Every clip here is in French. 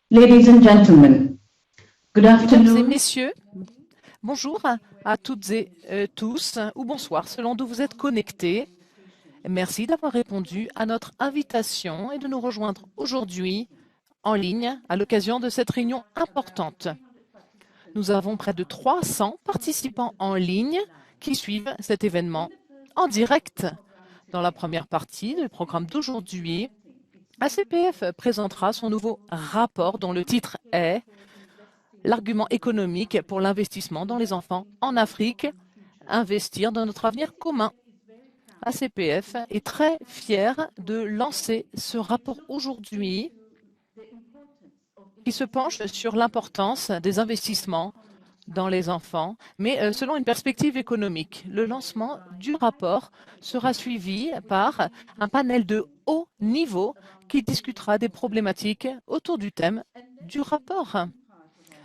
Ladies and gentlemen, good Mesdames et afternoon. messieurs, bonjour à toutes et tous, ou bonsoir selon d'où vous êtes connectés. Merci d'avoir répondu à notre invitation et de nous rejoindre aujourd'hui en ligne à l'occasion de cette réunion importante. Nous avons près de 300 participants en ligne qui suivent cet événement en direct. Dans la première partie du programme d'aujourd'hui, ACPF présentera son nouveau rapport dont le titre est l'argument économique pour l'investissement dans les enfants en Afrique, investir dans notre avenir commun. ACPF est très fier de lancer ce rapport aujourd'hui qui se penche sur l'importance des investissements dans les enfants, mais selon une perspective économique. Le lancement du rapport sera suivi par un panel de haut niveau qui discutera des problématiques autour du thème du rapport.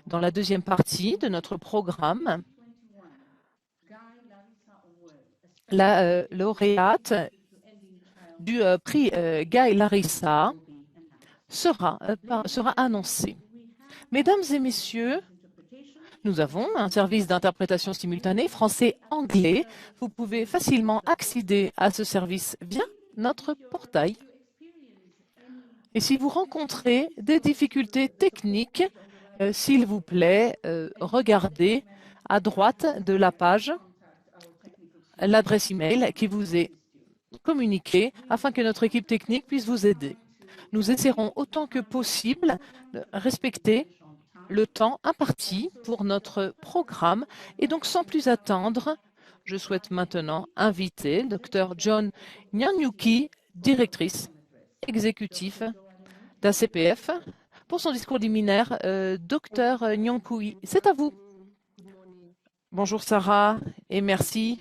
Dans la deuxième partie de notre programme, la lauréate du prix Guy Larissa sera annoncée. Mesdames et messieurs, nous avons un service d'interprétation simultanée français-anglais. Vous pouvez facilement accéder à ce service via notre portail. Et si vous rencontrez des difficultés techniques, s'il vous plaît, regardez à droite de la page l'adresse email qui vous est communiquée afin que notre équipe technique puisse vous aider. Nous essaierons autant que possible de respecter le temps imparti pour notre programme et donc sans plus attendre, je souhaite maintenant inviter Dr John Nyanyuki, directrice exécutive d'ACPF, pour son discours liminaire. Dr Nyankui, c'est à vous. Bonjour Sarah et merci.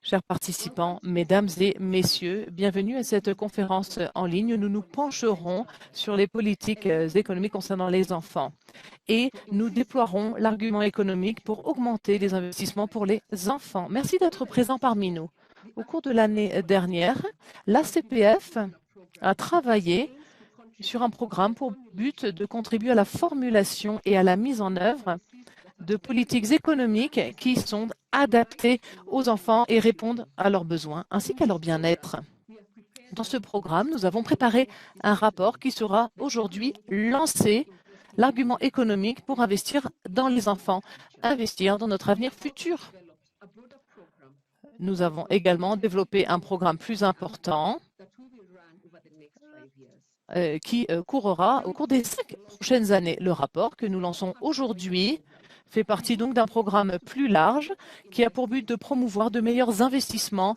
Chers participants, mesdames et messieurs, bienvenue à cette conférence en ligne. Nous nous pencherons sur les politiques économiques concernant les enfants et nous déploierons l'argument économique pour augmenter les investissements pour les enfants. Merci d'être présents parmi nous. Au cours de l'année dernière, l'ACPF a travaillé sur un programme pour but de contribuer à la formulation et à la mise en œuvre de politiques économiques qui sont adaptées aux enfants et répondent à leurs besoins ainsi qu'à leur bien-être. Dans ce programme, nous avons préparé un rapport qui sera aujourd'hui lancé, l'argument économique pour investir dans les enfants, investir dans notre avenir futur. Nous avons également développé un programme plus important qui courra au cours des 5 prochaines années. Le rapport que nous lançons aujourd'hui fait partie donc d'un programme plus large qui a pour but de promouvoir de meilleurs investissements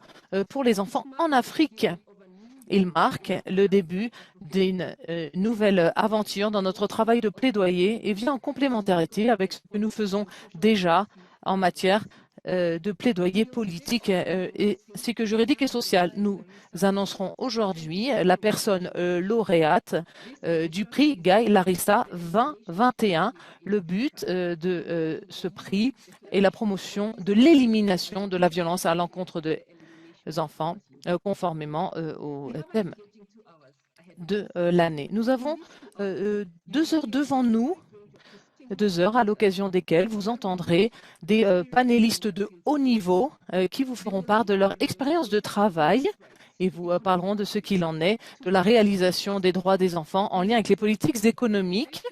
pour les enfants en Afrique. Il marque le début d'une nouvelle aventure dans notre travail de plaidoyer et vient en complémentarité avec ce que nous faisons déjà en matière de plaidoyer politique ainsi que juridique et social. Nous annoncerons aujourd'hui la personne lauréate du prix Guy Larissa 2021. Le but de ce prix est la promotion de l'élimination de la violence à l'encontre des enfants, conformément au thème de l'année. Nous avons 2 heures devant nous, 2 heures à l'occasion desquelles vous entendrez des panélistes de haut niveau qui vous feront part de leur expérience de travail et vous parleront de ce qu'il en est de la réalisation des droits des enfants en lien avec les politiques économiques.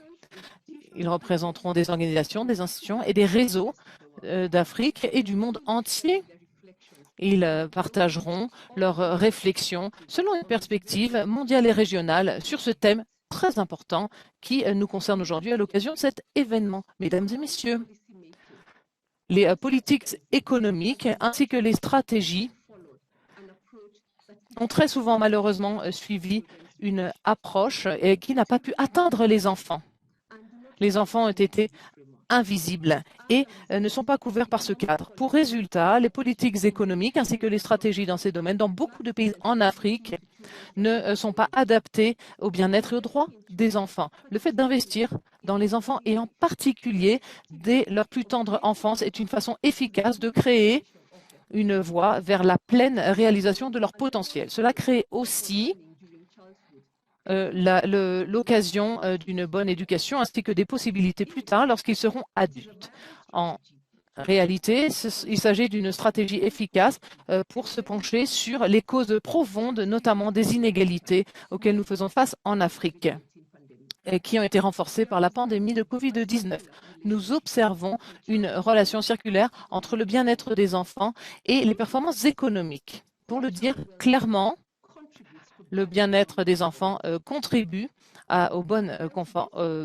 Ils représenteront des organisations, des institutions et des réseaux d'Afrique et du monde entier. Ils partageront leurs réflexions selon une perspective mondiale et régionale sur ce thème très important qui nous concerne aujourd'hui à l'occasion de cet événement. Mesdames et messieurs, les politiques économiques ainsi que les stratégies ont très souvent malheureusement suivi une approche qui n'a pas pu atteindre les enfants. Les enfants ont été invisibles et ne sont pas couverts par ce cadre. Pour résultat, les politiques économiques ainsi que les stratégies dans ces domaines, dans beaucoup de pays en Afrique, ne sont pas adaptées au bien-être et aux droits des enfants. Le fait d'investir dans les enfants et en particulier dès leur plus tendre enfance est une façon efficace de créer une voie vers la pleine réalisation de leur potentiel. Cela crée aussi l'occasion d'une bonne éducation ainsi que des possibilités plus tard lorsqu'ils seront adultes. En réalité, il s'agit d'une stratégie efficace pour se pencher sur les causes profondes, notamment des inégalités auxquelles nous faisons face en Afrique et qui ont été renforcées par la pandémie de COVID-19. Nous observons une relation circulaire entre le bien-être des enfants et les performances économiques. Pour le dire clairement, le bien-être des enfants contribue aux bonnes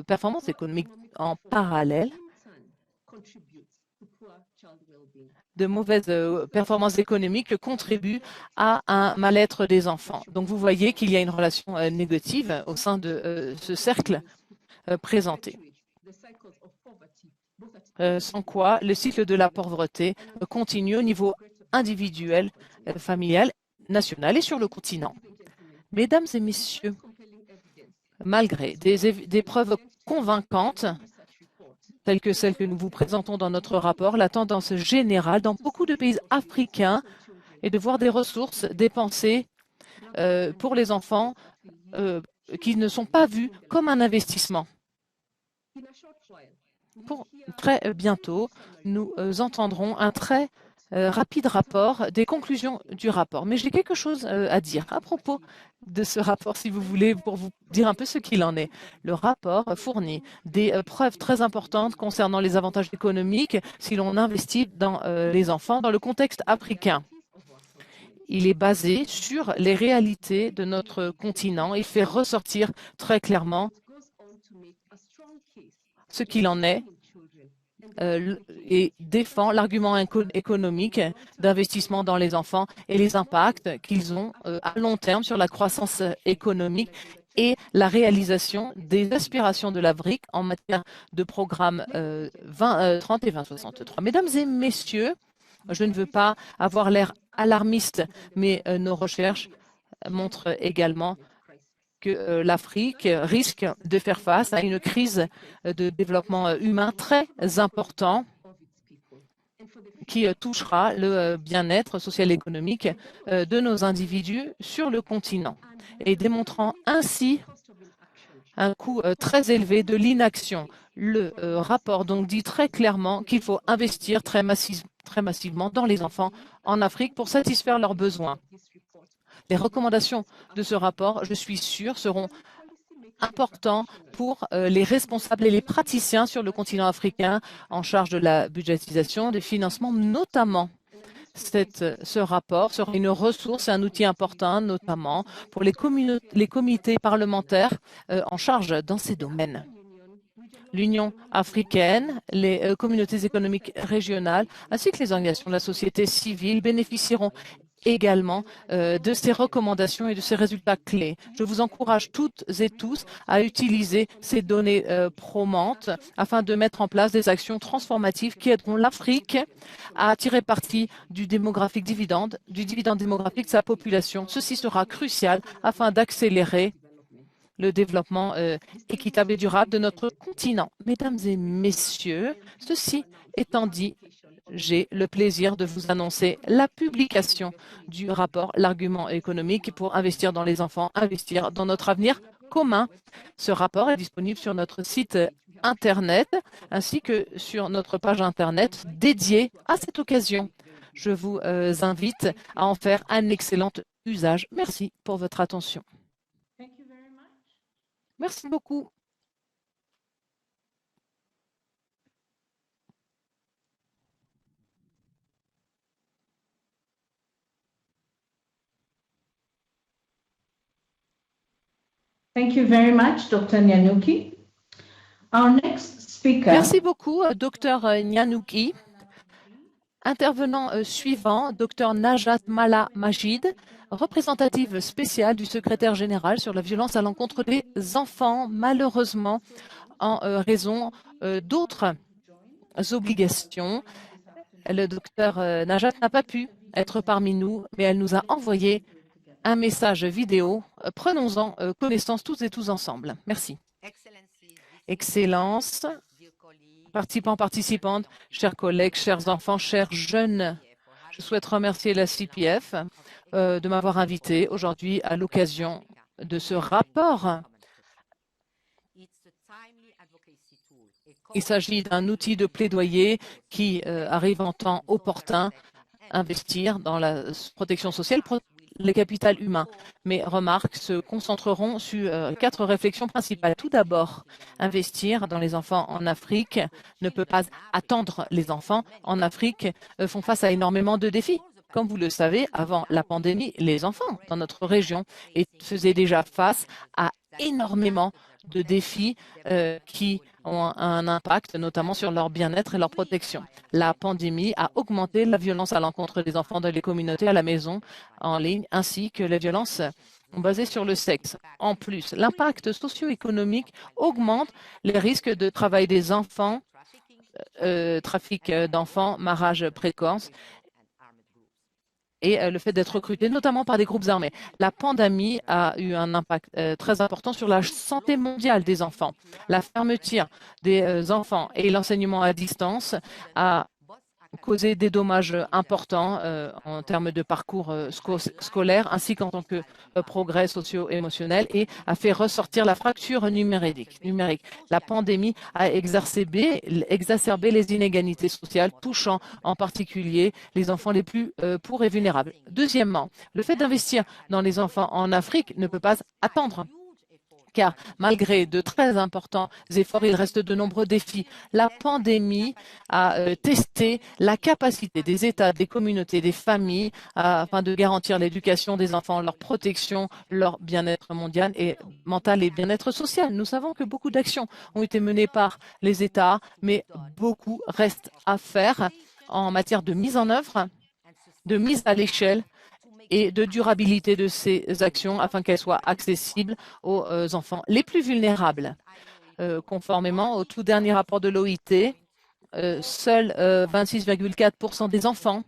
performances économiques. En parallèle, de mauvaises performances économiques contribuent à un mal-être des enfants. Donc vous voyez qu'il y a une relation négative au sein de ce cercle présenté. Sans quoi le cycle de la pauvreté continue au niveau individuel, familial, national et sur le continent. Mesdames et messieurs, malgré des preuves convaincantes, telles que celles que nous vous présentons dans notre rapport, la tendance générale dans beaucoup de pays africains est de voir des ressources dépensées pour les enfants qui ne sont pas vues comme un investissement. Pour très bientôt, nous entendrons un très rapide rapport des conclusions du rapport. Mais j'ai quelque chose à dire à propos de ce rapport, si vous voulez, pour vous dire un peu ce qu'il en est. Le rapport fournit des preuves très importantes concernant les avantages économiques si l'on investit dans les enfants dans le contexte africain. Il est basé sur les réalités de notre continent. Il fait ressortir très clairement ce qu'il en est et défend l'argument économique d'investissement dans les enfants et les impacts qu'ils ont à long terme sur la croissance économique et la réalisation des aspirations de l'Afrique en matière de programmes 2030 et 2063. Mesdames et messieurs, je ne veux pas avoir l'air alarmiste, mais nos recherches montrent également que l'Afrique risque de faire face à une crise de développement humain très important qui touchera le bien-être social et économique de nos individus sur le continent et démontrant ainsi un coût très élevé de l'inaction. Le rapport donc dit très clairement qu'il faut investir très massivement dans les enfants en Afrique pour satisfaire leurs besoins. Les recommandations de ce rapport, je suis sûre, seront importantes pour les responsables et les praticiens sur le continent africain en charge de la budgétisation, des financements notamment. Ce rapport sera une ressource et un outil important, notamment pour les comités parlementaires en charge dans ces domaines. L'Union africaine, les communautés économiques régionales, ainsi que les organisations de la société civile bénéficieront également de ces recommandations et de ces résultats clés. Je vous encourage toutes et tous à utiliser ces données probantes afin de mettre en place des actions transformatives qui aideront l'Afrique à tirer parti du dividende démographique de sa population. Ceci sera crucial afin d'accélérer le développement équitable et durable de notre continent. Mesdames et messieurs, ceci étant dit, j'ai le plaisir de vous annoncer la publication du rapport L'argument économique pour investir dans les enfants, investir dans notre avenir commun. Ce rapport est disponible sur notre site Internet ainsi que sur notre page Internet dédiée à cette occasion. Je vous invite à en faire un excellent usage. Merci pour votre attention. Merci beaucoup. Thank you very much, Dr. Nyanyuki. Our next speaker. Merci beaucoup, Dr. Nyanyuki. Intervenant suivant, Dr. Najat Mala Majid, représentative spéciale du secrétaire général sur la violence à l'encontre des enfants, malheureusement en raison d'autres obligations. Le docteur Najat n'a pas pu être parmi nous, mais elle nous a envoyé un message vidéo. Prenons-en connaissance toutes et tous ensemble. Merci. Excellence, participants, participantes, chers collègues, chers enfants, chers jeunes, je souhaite remercier la CPF de m'avoir invité aujourd'hui à l'occasion de ce rapport. Il s'agit d'un outil de plaidoyer qui arrive en temps opportun, investir dans la protection sociale pour le capital humain. Mes remarques se concentreront sur 4 réflexions principales. Tout d'abord, investir dans les enfants en Afrique ne peut pas attendre. Les enfants en Afrique font face à énormément de défis. Comme vous le savez, avant la pandémie, les enfants dans notre région faisaient déjà face à énormément de défis qui ont un impact notamment sur leur bien-être et leur protection. La pandémie a augmenté la violence à l'encontre des enfants dans les communautés, à la maison, en ligne, ainsi que les violences basées sur le sexe. En plus, l'impact socio-économique augmente les risques de travail des enfants, trafic d'enfants, mariage précoce et le fait d'être recruté, notamment par des groupes armés. La pandémie a eu un impact très important sur la santé mondiale des enfants. La fermeture des enfants et l'enseignement à distance a causé des dommages importants en termes de parcours scolaire ainsi qu'en tant que progrès socio-émotionnel et a fait ressortir la fracture numérique. La pandémie a exacerbé les inégalités sociales, touchant en particulier les enfants les plus pauvres et vulnérables. Deuxièmement, le fait d'investir dans les enfants en Afrique ne peut pas attendre, car malgré de très importants efforts, il reste de nombreux défis. La pandémie a testé la capacité des États, des communautés, des familles afin de garantir l'éducation des enfants, leur protection, leur bien-être mondial et mental et bien-être social. Nous savons que beaucoup d'actions ont été menées par les États, mais beaucoup reste à faire en matière de mise en œuvre, de mise à l'échelle et de durabilité de ces actions afin qu'elles soient accessibles aux enfants les plus vulnérables. Conformément au tout dernier rapport de l'OIT, seuls 26,4% des enfants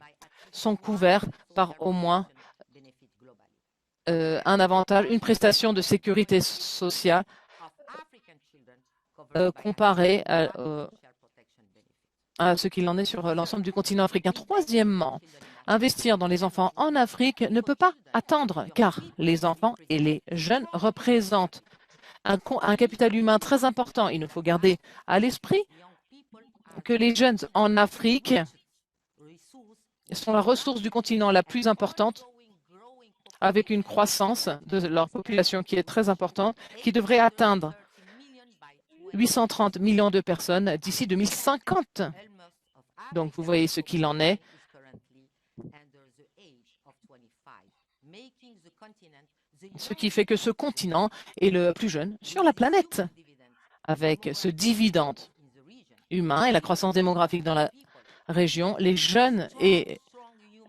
sont couverts par au moins un avantage, une prestation de sécurité sociale comparée à ce qu'il en est sur l'ensemble du continent africain. Troisièmement, investir dans les enfants en Afrique ne peut pas attendre, car les enfants et les jeunes représentent un capital humain très important. Il nous faut garder à l'esprit que les jeunes en Afrique sont la ressource du continent la plus importante, avec une croissance de leur population qui est très importante, qui devrait atteindre 830 millions de personnes d'ici 2050. Donc, vous voyez ce qu'il en est. Ce qui fait que ce continent est le plus jeune sur la planète. Avec ce dividende humain et la croissance démographique dans la région, les jeunes et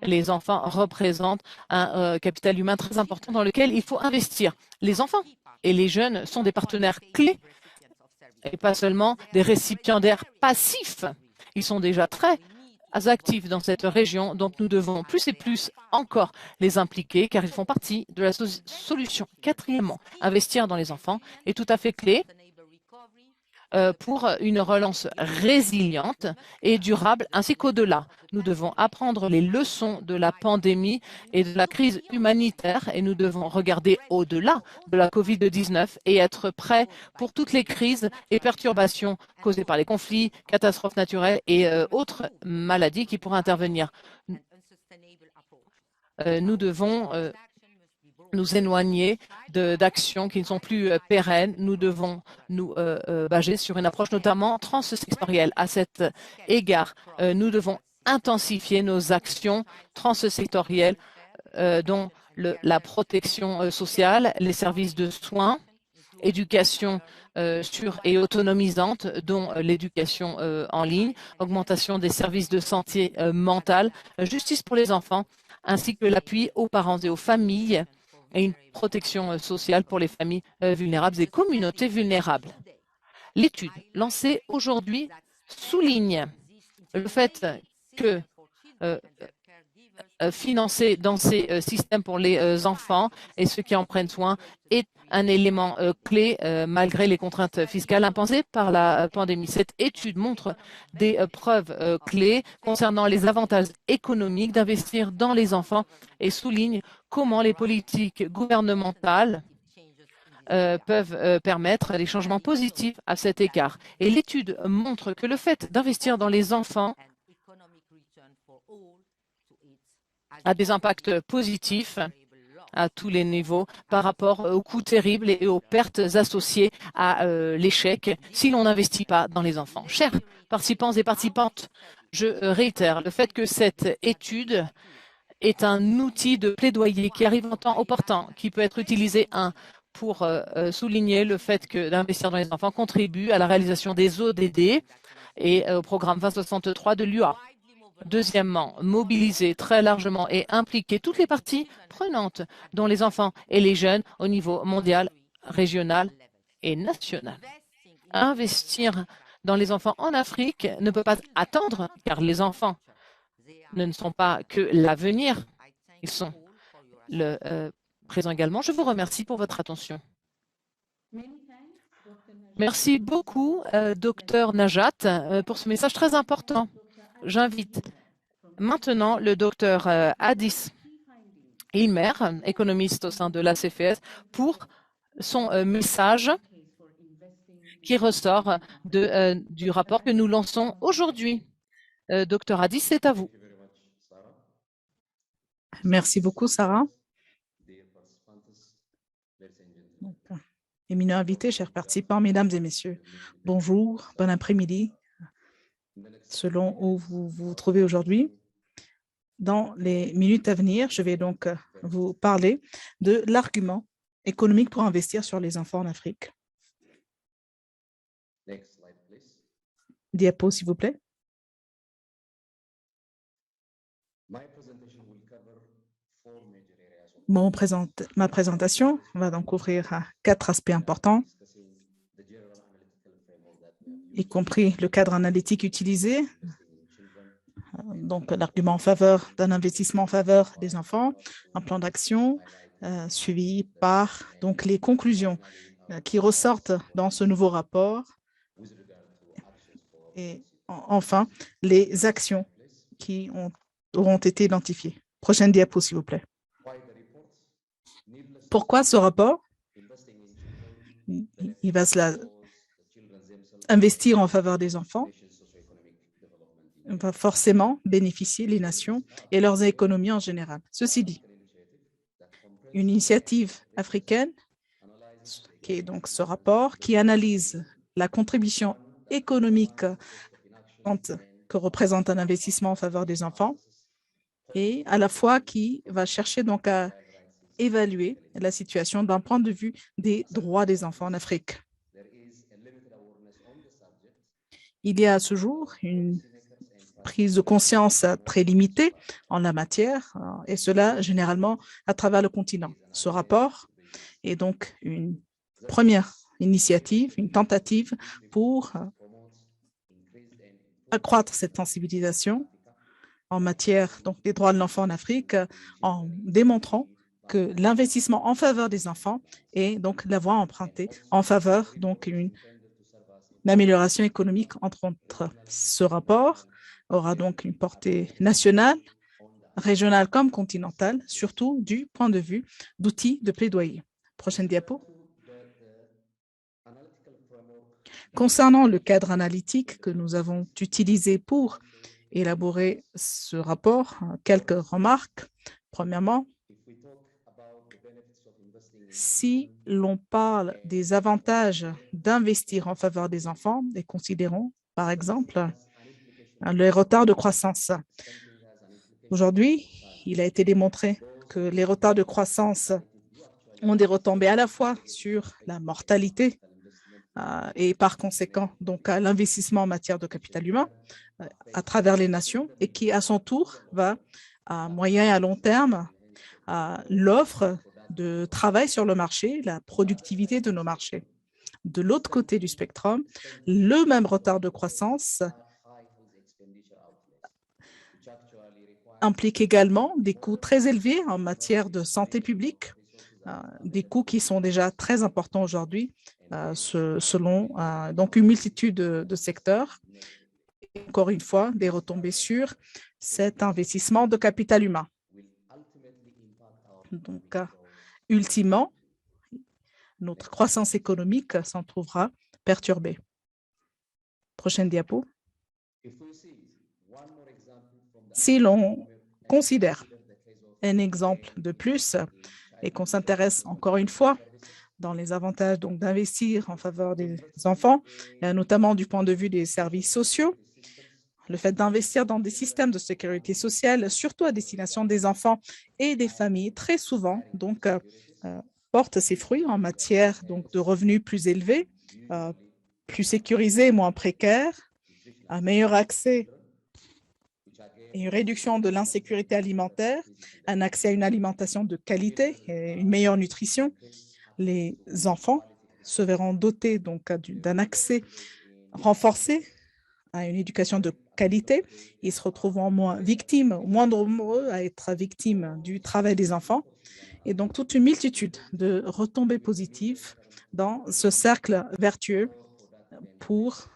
les enfants représentent un capital humain très important dans lequel il faut investir. Les enfants et les jeunes sont des partenaires clés et pas seulement des récipiendaires passifs. Ils sont déjà très actifs dans cette région, donc nous devons plus et plus encore les impliquer car ils font partie de la solution. Quatrièmement, investir dans les enfants est tout à fait clé pour une relance résiliente et durable ainsi qu'au-delà. Nous devons apprendre les leçons de la pandémie et de la crise humanitaire et nous devons regarder au-delà de la COVID-19 et être prêts pour toutes les crises et perturbations causées par les conflits, catastrophes naturelles et autres maladies qui pourraient intervenir. Nous devons nous éloigner d'actions qui ne sont plus pérennes. Nous devons nous baser sur une approche notamment transsectorielle. À cet égard, nous devons intensifier nos actions transsectorielles dont la protection sociale, les services de soins, éducation sûre et autonomisante, dont l'éducation en ligne, augmentation des services de santé mentale, justice pour les enfants, ainsi que l'appui aux parents et aux familles et une protection sociale pour les familles vulnérables et communautés vulnérables. L'étude lancée aujourd'hui souligne le fait que financer dans ces systèmes pour les enfants et ceux qui en prennent soin est un élément clé malgré les contraintes fiscales imposées par la pandémie. Cette étude montre des preuves clés concernant les avantages économiques d'investir dans les enfants et souligne comment les politiques gouvernementales peuvent permettre des changements positifs à cet égard. Et l'étude montre que le fait d'investir dans les enfants a des impacts positifs à tous les niveaux par rapport aux coûts terribles et aux pertes associées à l'échec si l'on n'investit pas dans les enfants. Chers participants et participantes, je réitère le fait que cette étude est un outil de plaidoyer qui arrive en temps opportun, qui peut être utilisé, pour souligner le fait que d'investir dans les enfants contribue à la réalisation des ODD et au programme 2063 de l'UA. Deuxièmement, mobiliser très largement et impliquer toutes les parties prenantes, dont les enfants et les jeunes, au niveau mondial, régional et national. Investir dans les enfants en Afrique ne peut pas attendre, car les enfants ne sont pas que l'avenir, ils sont le présent également. Je vous remercie pour votre attention. Merci beaucoup, Dr Najat, pour ce message très important. J'invite maintenant le Dr Addis Ilmer, économiste au sein de l'ACFS, pour son message qui ressort du rapport que nous lançons aujourd'hui. Dr Addis, c'est à vous. Merci beaucoup, Sarah. Éminents invités, chers participants, mesdames et messieurs, bonjour, bon après-midi, selon où vous vous trouvez aujourd'hui. Dans les minutes à venir, je vais donc vous parler de l'argument économique pour investir sur les enfants en Afrique. Diapo, s'il vous plaît. Ma présentation va donc couvrir 4 aspects importants, y compris le cadre analytique utilisé, donc l'argument en faveur d'un investissement en faveur des enfants, un plan d'action suivi par donc les conclusions qui ressortent dans ce nouveau rapport et enfin les actions qui auront été identifiées. Prochaine diapo, s'il vous plaît. Pourquoi ce rapport? Il va investir en faveur des enfants, va forcément bénéficier les nations et leurs économies en général. Ceci dit, une initiative africaine, qui est donc ce rapport, qui analyse la contribution économique que représente un investissement en faveur des enfants et à la fois qui va chercher donc à évaluer la situation d'un point de vue des droits des enfants en Afrique. Il y a à ce jour une prise de conscience très limitée en la matière, et cela généralement à travers le continent. Ce rapport est donc une première initiative, une tentative pour accroître cette sensibilisation en matière donc, des droits de l'enfant en Afrique, en démontrant que l'investissement en faveur des enfants est donc la voie empruntée en faveur donc une amélioration économique entre autres. Ce rapport aura donc une portée nationale, régionale comme continentale, surtout du point de vue d'outils de plaidoyer. Prochaine diapo. Concernant le cadre analytique que nous avons utilisé pour élaborer ce rapport, quelques remarques. Premièrement, si l'on parle des avantages d'investir en faveur des enfants, et considérons par exemple les retards de croissance. Aujourd'hui, il a été démontré que les retards de croissance ont des retombées à la fois sur la mortalité et par conséquent donc à l'investissement en matière de capital humain à travers les nations et qui à son tour va à moyen et à long terme l'offre de travail sur le marché, la productivité de nos marchés. De l'autre côté du spectre, le même retard de croissance implique également des coûts très élevés en matière de santé publique, des coûts qui sont déjà très importants aujourd'hui selon donc une multitude de secteurs. Et encore une fois, des retombées sur cet investissement de capital humain. Donc, ultimement, notre croissance économique s'en trouvera perturbée. Prochaine diapo. Si l'on considère un exemple de plus et qu'on s'intéresse encore une fois dans les avantages d'investir en faveur des enfants, notamment du point de vue des services sociaux, le fait d'investir dans des systèmes de sécurité sociale, surtout à destination des enfants et des familles, très souvent porte ses fruits en matière de revenus plus élevés, plus sécurisés, moins précaires, un meilleur accès et une réduction de l'insécurité alimentaire, un accès à une alimentation de qualité et une meilleure nutrition. Les enfants se verront dotés d'un accès renforcé à une éducation de qualité. Ils se retrouveront moins nombreux à être victimes du travail des enfants. Et donc, toute une multitude de retombées positives dans ce cercle vertueux pour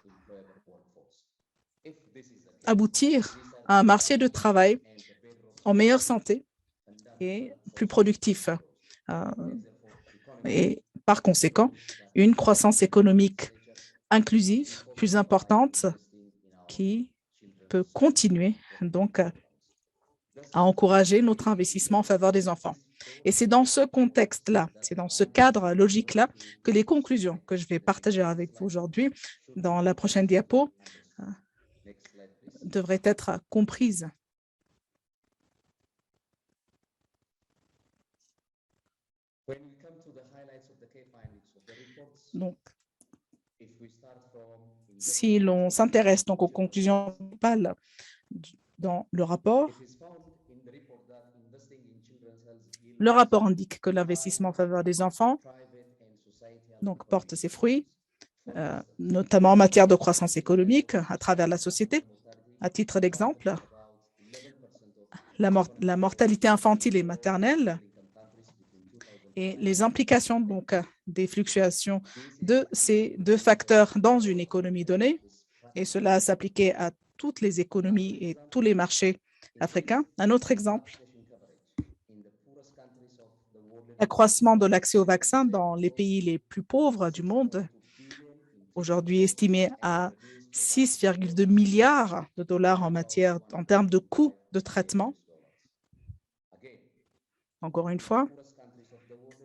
aboutir à un marché de travail en meilleure santé et plus productif. Et par conséquent, une croissance économique inclusive, plus importante, qui peut continuer à encourager notre investissement en faveur des enfants. Et c'est dans ce contexte-là, c'est dans ce cadre logique-là que les conclusions que je vais partager avec vous aujourd'hui dans la prochaine diapo devraient être comprises. Donc, si l'on s'intéresse aux conclusions principales dans le rapport indique que l'investissement en faveur des enfants porte ses fruits, notamment en matière de croissance économique à travers la société. À titre d'exemple, la mortalité infantile et maternelle et les implications des fluctuations de ces deux facteurs dans une économie donnée, et cela s'appliquait à toutes les économies et tous les marchés africains. Un autre exemple, l'accroissement de l'accès aux vaccins dans les pays les plus pauvres du monde, aujourd'hui estimé à 6,2 milliards de dollars en termes de coûts de traitement. Encore une fois,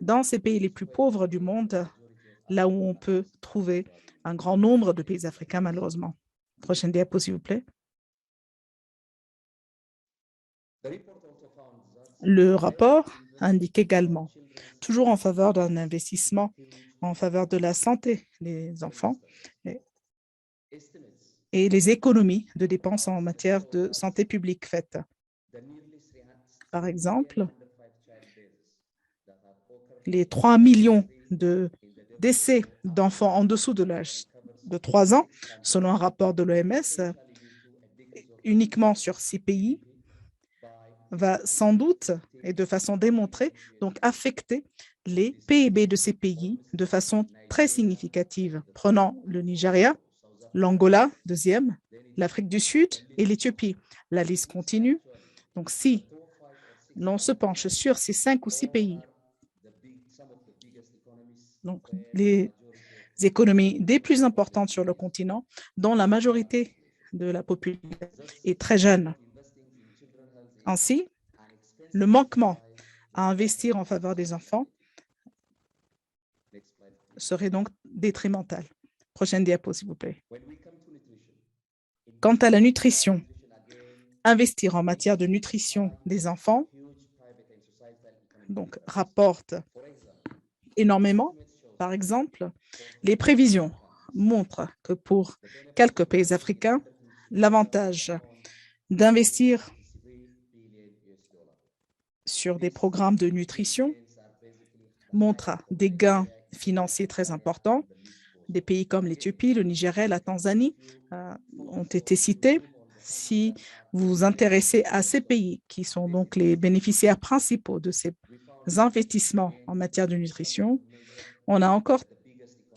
dans ces pays les plus pauvres du monde, là où on peut trouver un grand nombre de pays africains, malheureusement. Prochaine diapo, s'il vous plaît. Le rapport indique également, toujours en faveur d'un investissement en faveur de la santé des enfants et les économies de dépenses en matière de santé publique faites. Par exemple, les 3 millions de décès d'enfants en dessous de l'âge de 3 ans, selon un rapport de l'OMS, uniquement sur 6 pays, va sans doute et de façon démontrée affecter les PIB de ces pays de façon très significative. Prenons le Nigeria, l'Angola, deuxième, l'Afrique du Sud et l'Éthiopie. La liste continue. Donc, si l'on se penche sur ces 5 ou 6 pays, les économies des plus importantes sur le continent, dont la majorité de la population est très jeune. Ainsi, le manquement à investir en faveur des enfants serait donc détrimental. Prochaine diapo, s'il vous plaît. Quant à la nutrition, investir en matière de nutrition des enfants rapporte énormément. Par exemple, les prévisions montrent que pour quelques pays africains, l'avantage d'investir sur des programmes de nutrition montre des gains financiers très importants. Des pays comme l'Éthiopie, le Nigeria, la Tanzanie ont été cités. Si vous vous intéressez à ces pays qui sont donc les bénéficiaires principaux de ces investissements en matière de nutrition, on a encore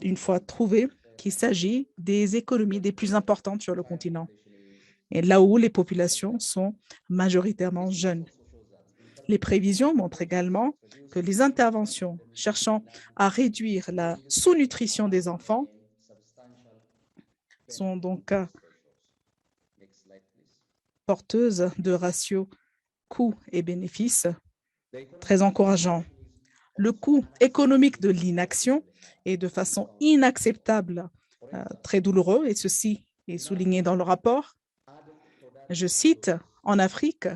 une fois trouvé qu'il s'agit des économies les plus importantes sur le continent et là où les populations sont majoritairement jeunes. Les prévisions montrent également que les interventions cherchant à réduire la sous-nutrition des enfants sont donc porteuses de ratios coûts et bénéfices très encourageants. Le coût économique de l'inaction est de façon inacceptable, très douloureux, et ceci est souligné dans le rapport. Je cite, en Afrique,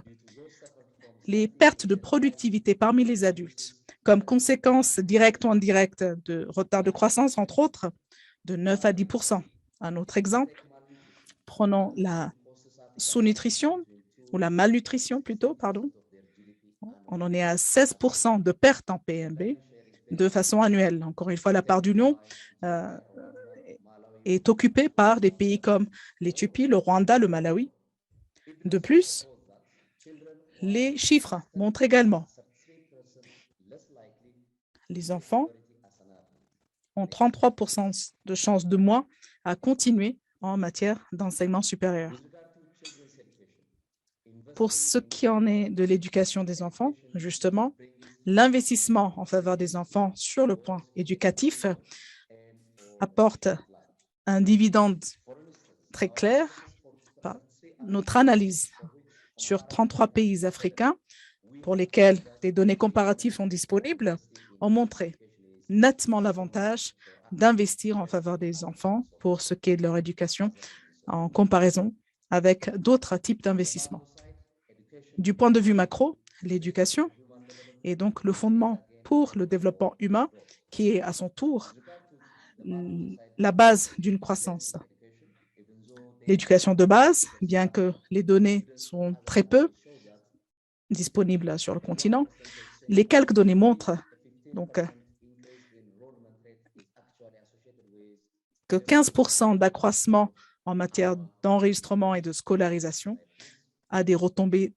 les pertes de productivité parmi les adultes, comme conséquence directe ou indirecte de retard de croissance, entre autres, de 9 à 10%. Un autre exemple, prenons la sous-nutrition, ou la malnutrition plutôt, pardon. On en est à 16% de pertes en PNB de façon annuelle. Encore une fois, la part d'union est occupée par des pays comme l'Éthiopie, le Rwanda, le Malawi. De plus, les chiffres montrent également les enfants ont 33% de chances de moins à continuer en matière d'enseignement supérieur. Pour ce qui en est de l'éducation des enfants, justement, l'investissement en faveur des enfants sur le point éducatif apporte un dividende très clair. Notre analyse sur 33 pays africains pour lesquels des données comparatives sont disponibles ont montré nettement l'avantage d'investir en faveur des enfants pour ce qui est de leur éducation en comparaison avec d'autres types d'investissements. Du point de vue macro, l'éducation est donc le fondement pour le développement humain qui est à son tour la base d'une croissance. L'éducation de base, bien que les données sont très peu disponibles sur le continent, les quelques données montrent donc que 15% d'accroissement en matière d'enregistrement et de scolarisation a des retombées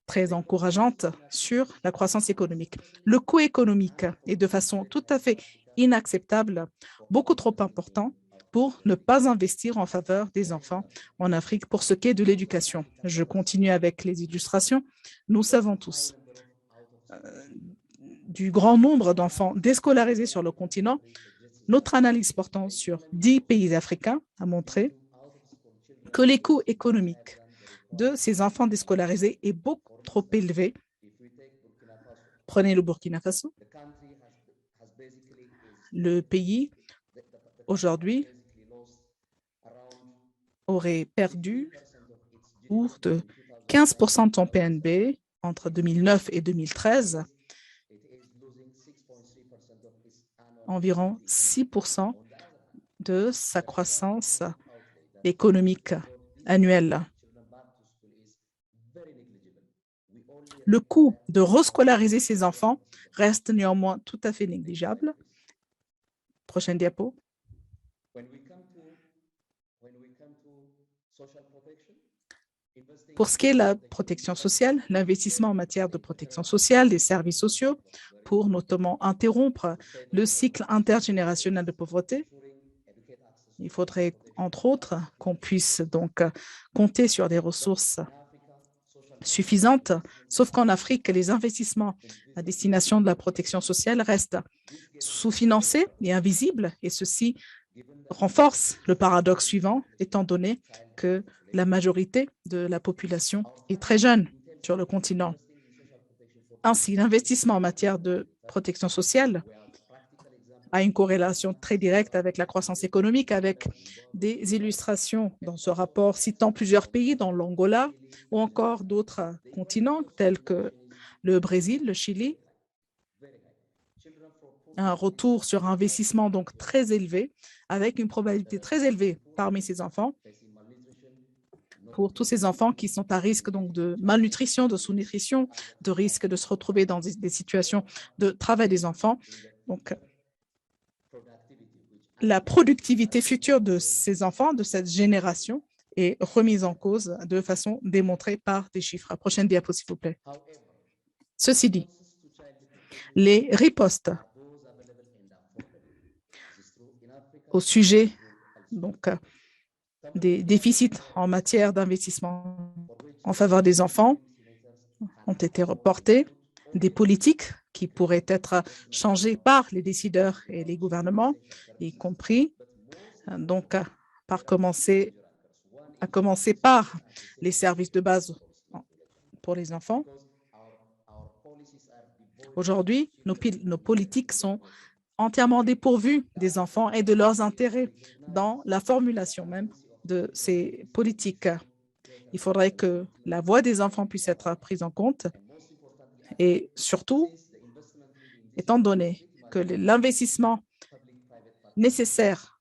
très encourageantes sur la croissance économique. Le coût économique est de façon tout à fait inacceptable, beaucoup trop important pour ne pas investir en faveur des enfants en Afrique pour ce qui est de l'éducation. Je continue avec les illustrations. Nous savons tous du grand nombre d'enfants déscolarisés sur le continent. Notre analyse portant sur 10 pays africains a montré que les coûts économiques de ces enfants déscolarisés est beaucoup trop élevé. Prenez le Burkina Faso. Le pays, aujourd'hui, aurait perdu pour de 15% de son PNB entre 2009 et 2013, environ 6% de sa croissance économique annuelle. Le coût de rescolariser ces enfants reste néanmoins tout à fait négligeable. Prochaine diapo. Pour ce qui est de la protection sociale, l'investissement en matière de protection sociale, des services sociaux, pour notamment interrompre le cycle intergénérationnel de pauvreté. Il faudrait, entre autres, qu'on puisse donc compter sur des ressources suffisantes, sauf qu'en Afrique, les investissements à destination de la protection sociale restent sous-financés et invisibles, et ceci renforce le paradoxe suivant, étant donné que la majorité de la population est très jeune sur le continent. Ainsi, l'investissement en matière de protection sociale a une corrélation très directe avec la croissance économique, avec des illustrations dans ce rapport citant plusieurs pays, dont l'Angola ou encore d'autres continents tels que le Brésil, le Chili. Un retour sur investissement donc très élevé, avec une probabilité très élevée parmi ces enfants, pour tous ces enfants qui sont à risque donc de malnutrition, de sous-nutrition, de risque de se retrouver dans des situations de travail des enfants. Donc, la productivité future de ces enfants, de cette génération, est remise en cause de façon démontrée par des chiffres. Prochaine diapo, s'il vous plaît. Ceci dit, les ripostes au sujet donc, des déficits en matière d'investissement en faveur des enfants ont été reportées, des politiques qui pourraient être changées par les décideurs et les gouvernements, y compris donc à commencer par les services de base pour les enfants. Aujourd'hui, nos politiques sont entièrement dépourvues des enfants et de leurs intérêts dans la formulation même de ces politiques. Il faudrait que la voix des enfants puisse être prise en compte et surtout, étant donné que l'investissement nécessaire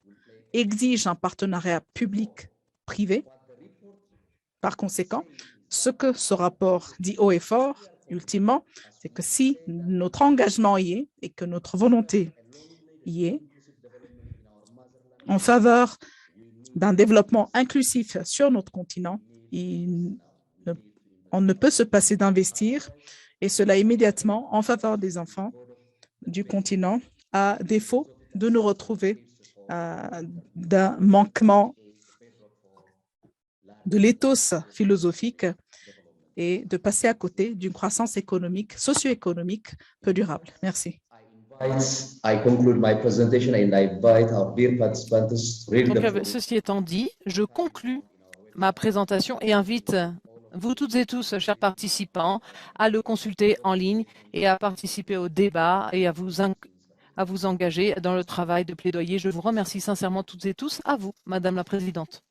exige un partenariat public-privé, par conséquent, ce que ce rapport dit haut et fort, ultimement, c'est que si notre engagement y est et que notre volonté y est en faveur d'un développement inclusif sur notre continent, on ne peut se passer d'investir, et cela immédiatement en faveur des enfants du continent, à défaut de nous retrouver d'un manquement de l'éthos philosophique et de passer à côté d'une croissance économique, socio-économique peu durable. Merci. Donc, ceci étant dit, je conclus ma présentation et invite vous toutes et tous, chers participants, à le consulter en ligne et à participer au débat et à vous engager dans le travail de plaidoyer. Je vous remercie sincèrement toutes et tous. À vous, Madame la Présidente.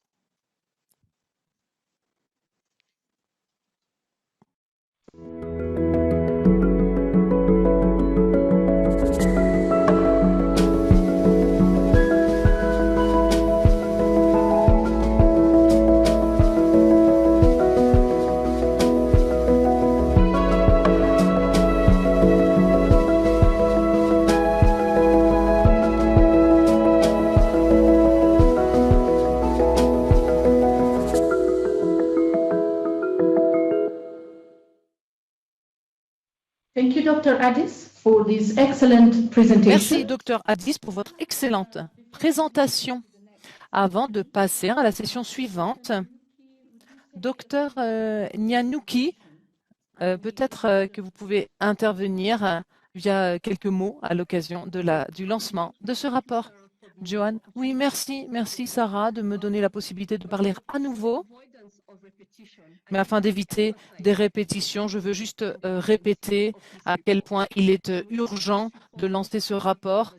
Thank you, Dr. Addis, for this excellent presentation. Merci, Dr. Addis, pour votre excellente présentation. Avant de passer à la session suivante, Dr. Nyanyuki, peut-être que vous pouvez intervenir via quelques mots à l'occasion du lancement de ce rapport. Joanne, oui, merci Sarah de me donner la possibilité de parler à nouveau. Mais afin d'éviter des répétitions, je veux juste répéter à quel point il est urgent de lancer ce rapport.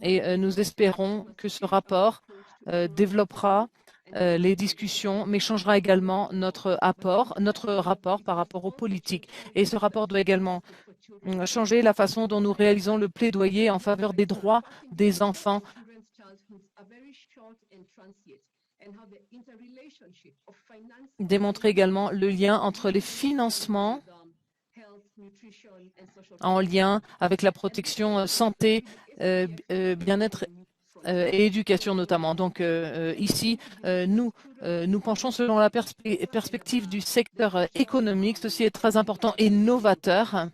Et nous espérons que ce rapport développera les discussions, mais changera également notre rapport par rapport aux politiques. Et ce rapport doit également changer la façon dont nous réalisons le plaidoyer en faveur des droits des enfants. Démontrer également le lien entre les financements en lien avec la protection santé, bien-être et éducation notamment. Donc ici, nous penchons selon la perspective du secteur économique. Ceci est très important et novateur.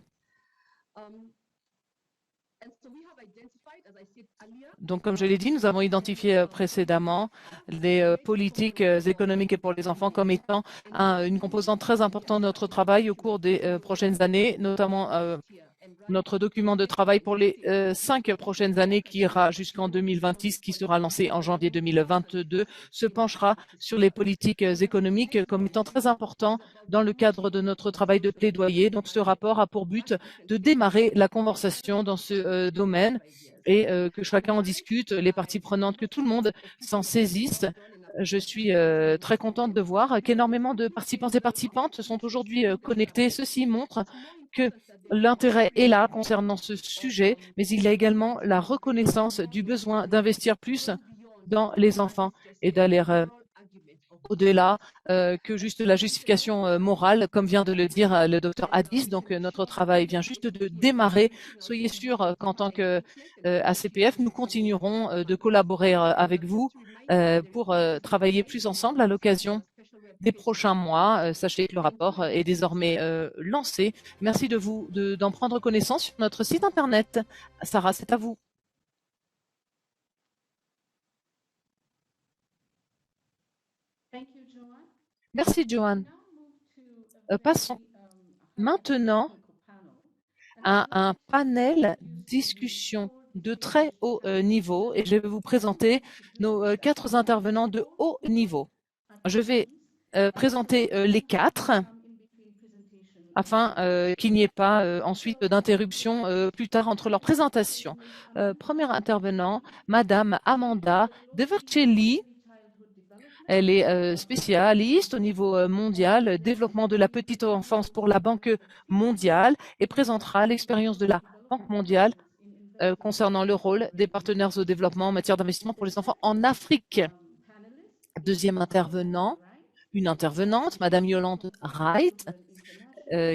Donc, comme je l'ai dit, nous avons identifié précédemment les politiques économiques et pour les enfants comme étant une composante très importante de notre travail au cours des prochaines années, notamment notre document de travail pour les 5 prochaines années qui ira jusqu'en 2026, qui sera lancé en janvier 2022, se penchera sur les politiques économiques comme étant très important dans le cadre de notre travail de plaidoyer. Donc, ce rapport a pour but de démarrer la conversation dans ce domaine et que chacun en discute, les parties prenantes, que tout le monde s'en saisisse. Je suis très contente de voir qu'énormément de participants et participantes sont aujourd'hui connectés. Ceci montre que l'intérêt est là concernant ce sujet, mais il y a également la reconnaissance du besoin d'investir plus dans les enfants et d'aller au-delà que juste la justification morale, comme vient de le dire le docteur Addis. Donc, notre travail vient juste de démarrer. Soyez sûrs qu'en tant que ACPF, nous continuerons de collaborer avec vous pour travailler plus ensemble à l'occasion des prochains mois. Sachez que le rapport est désormais lancé. Merci d'en prendre connaissance sur notre site Internet. Sarah, c'est à vous. Merci, Joanne. Passons maintenant un panel discussion de très haut niveau et je vais vous présenter nos 4 intervenants de haut niveau. Je vais présenter les 4 afin qu'il n'y ait pas ensuite d'interruption plus tard entre leurs présentations. Premier intervenant, Madame Amanda Devercelli. Elle est spécialiste au niveau mondial, développement de la petite enfance pour la Banque mondiale et présentera l'expérience de la Banque mondiale concernant le rôle des partenaires au développement en matière d'investissement pour les enfants en Afrique. Deuxième intervenant, une intervenante, Madame Yolande Wright,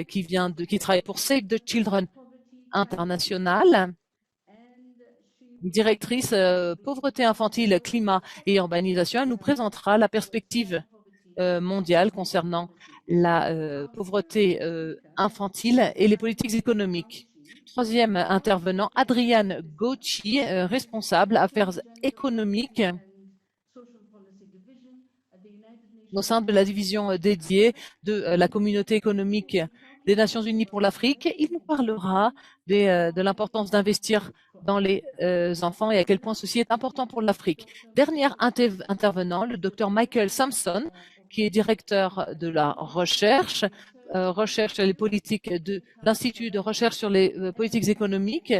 qui travaille pour Save the Children International, directrice pauvreté infantile, climat et urbanisation. Elle nous présentera la perspective mondiale concernant la pauvreté infantile et les politiques économiques. Troisième intervenant, Adrienne Gauchi, responsable affaires économiques au sein de la division dédiée de la communauté économique des Nations Unies pour l'Afrique. Il nous parlera de l'importance d'investir dans les enfants et à quel point ceci est important pour l'Afrique. Dernier intervenant, le docteur Michael Sampson, qui est directeur de la recherche sur les politiques de l'Institut de recherche sur les politiques économiques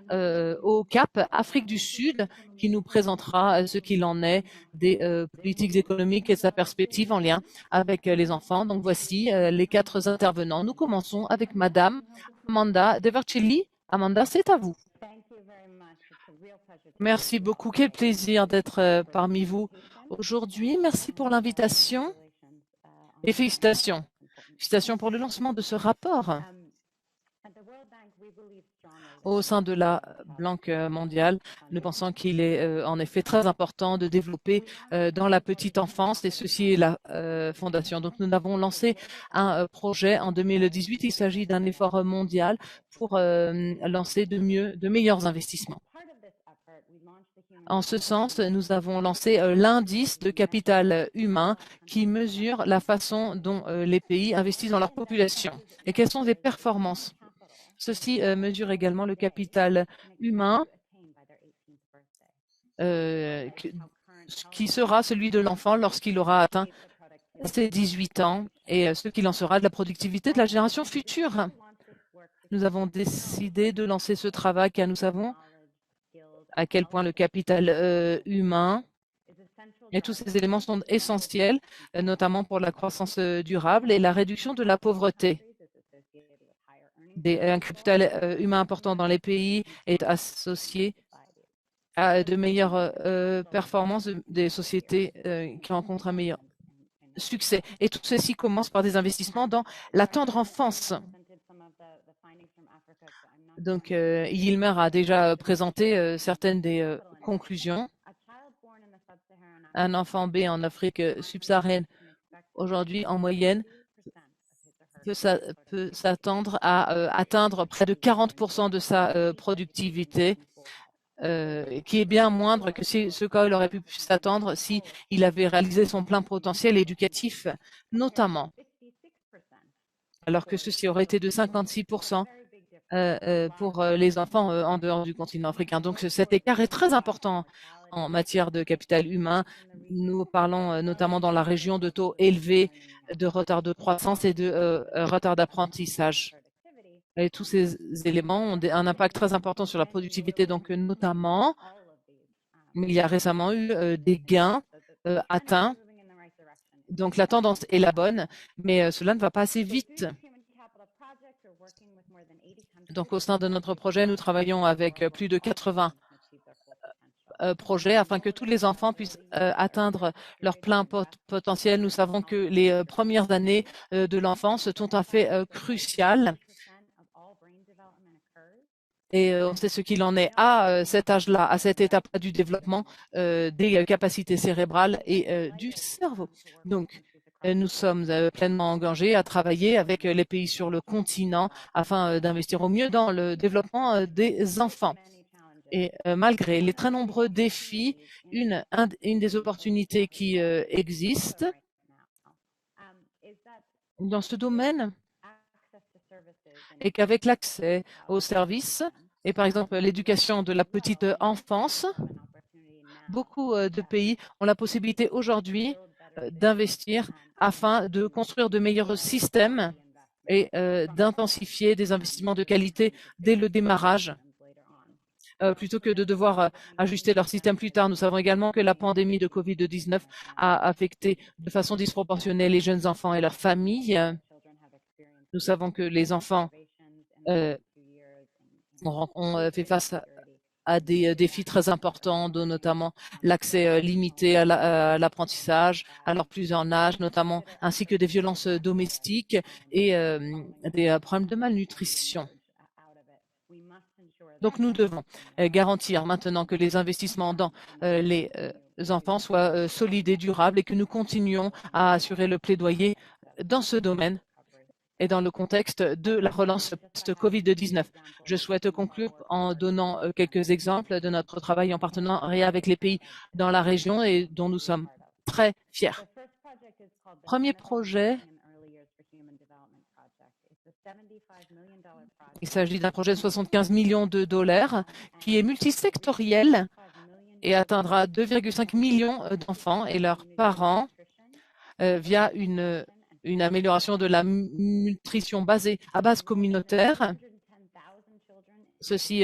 au Cap, Afrique du Sud, qui nous présentera ce qu'il en est des politiques économiques et de sa perspective en lien avec les enfants. Donc voici les 4 intervenants. Nous commençons avec Madame Amanda Devercelli. Amanda, c'est à vous. Merci beaucoup. Quel plaisir d'être parmi vous aujourd'hui. Merci pour l'invitation et félicitations. Félicitations pour le lancement de ce rapport. Au sein de la Banque mondiale, nous pensons qu'il est en effet très important de développer dans la petite enfance, et ceci est la fondation. Donc nous avons lancé un projet en 2018. Il s'agit d'un effort mondial pour lancer de meilleurs investissements. En ce sens, nous avons lancé l'indice de capital humain qui mesure la façon dont les pays investissent dans leur population et quelles sont les performances. Ceci mesure également le capital humain qui sera celui de l'enfant lorsqu'il aura atteint ses 18 ans et ce qu'il en sera de la productivité de la génération future. Nous avons décidé de lancer ce travail car nous savons à quel point le capital humain et tous ces éléments sont essentiels, notamment pour la croissance durable et la réduction de la pauvreté. Un capital humain important dans les pays est associé à de meilleures performances des sociétés qui rencontrent un meilleur succès. Et tout ceci commence par des investissements dans la tendre enfance. Donc, Yilmer a déjà présenté certaines des conclusions. Un enfant B en Afrique subsaharienne, aujourd'hui, en moyenne, peut s'attendre à atteindre près de 40% de sa productivité, qui est bien moindre que ce qu'il aurait pu s'attendre s'il avait réalisé son plein potentiel éducatif, notamment, alors que ceci aurait été de 56% pour les enfants en dehors du continent africain. Donc cet écart est très important en matière de capital humain. Nous parlons notamment dans la région de taux élevés de retard de croissance et de retard d'apprentissage. Et tous ces éléments ont un impact très important sur la productivité. Donc notamment, il y a récemment eu des gains atteints. Donc la tendance est la bonne, mais cela ne va pas assez vite. Donc, au sein de notre projet, nous travaillons avec plus de 80 projets afin que tous les enfants puissent atteindre leur plein potentiel. Nous savons que les premières années de l'enfance sont un fait crucial. Et on sait ce qu'il en est à cet âge-là, à cette étape du développement des capacités cérébrales et du cerveau. Donc, nous sommes pleinement engagés à travailler avec les pays sur le continent afin d'investir au mieux dans le développement des enfants. Et malgré les très nombreux défis, une des opportunités qui existent dans ce domaine et qu'avec l'accès aux services et par exemple l'éducation de la petite enfance, beaucoup de pays ont la possibilité aujourd'hui d'investir afin de construire de meilleurs systèmes et d'intensifier des investissements de qualité dès le démarrage, plutôt que de devoir ajuster leur système plus tard. Nous savons également que la pandémie de COVID-19 a affecté de façon disproportionnée les jeunes enfants et leurs familles. Nous savons que les enfants ont fait face à des défis très importants, dont notamment l'accès limité à l'apprentissage, à leur plus jeune âge, notamment, ainsi que des violences domestiques et des problèmes de malnutrition. Donc, nous devons garantir maintenant que les investissements dans les enfants soient solides et durables et que nous continuons à assurer le plaidoyer dans ce domaine et dans le contexte de la relance post-COVID-19. Je souhaite conclure en donnant quelques exemples de notre travail en partenariat avec les pays dans la région et dont nous sommes très fiers. Premier projet, il s'agit d'un projet de 75 millions de dollars qui est multisectoriel et atteindra 2,5 millions d'enfants et leurs parents via une amélioration de la nutrition basée à base communautaire. Ceci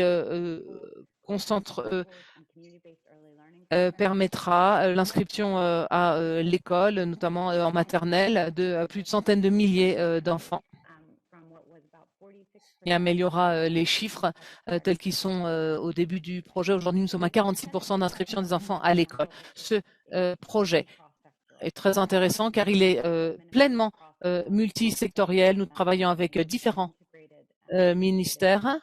permettra l'inscription à l'école, notamment en maternelle, de plus de centaines de milliers d'enfants et améliorera les chiffres tels qu'ils sont au début du projet. Aujourd'hui, nous sommes à 46% d'inscription des enfants à l'école. Ce projet est très intéressant car il est pleinement multisectoriel. Nous travaillons avec différents ministères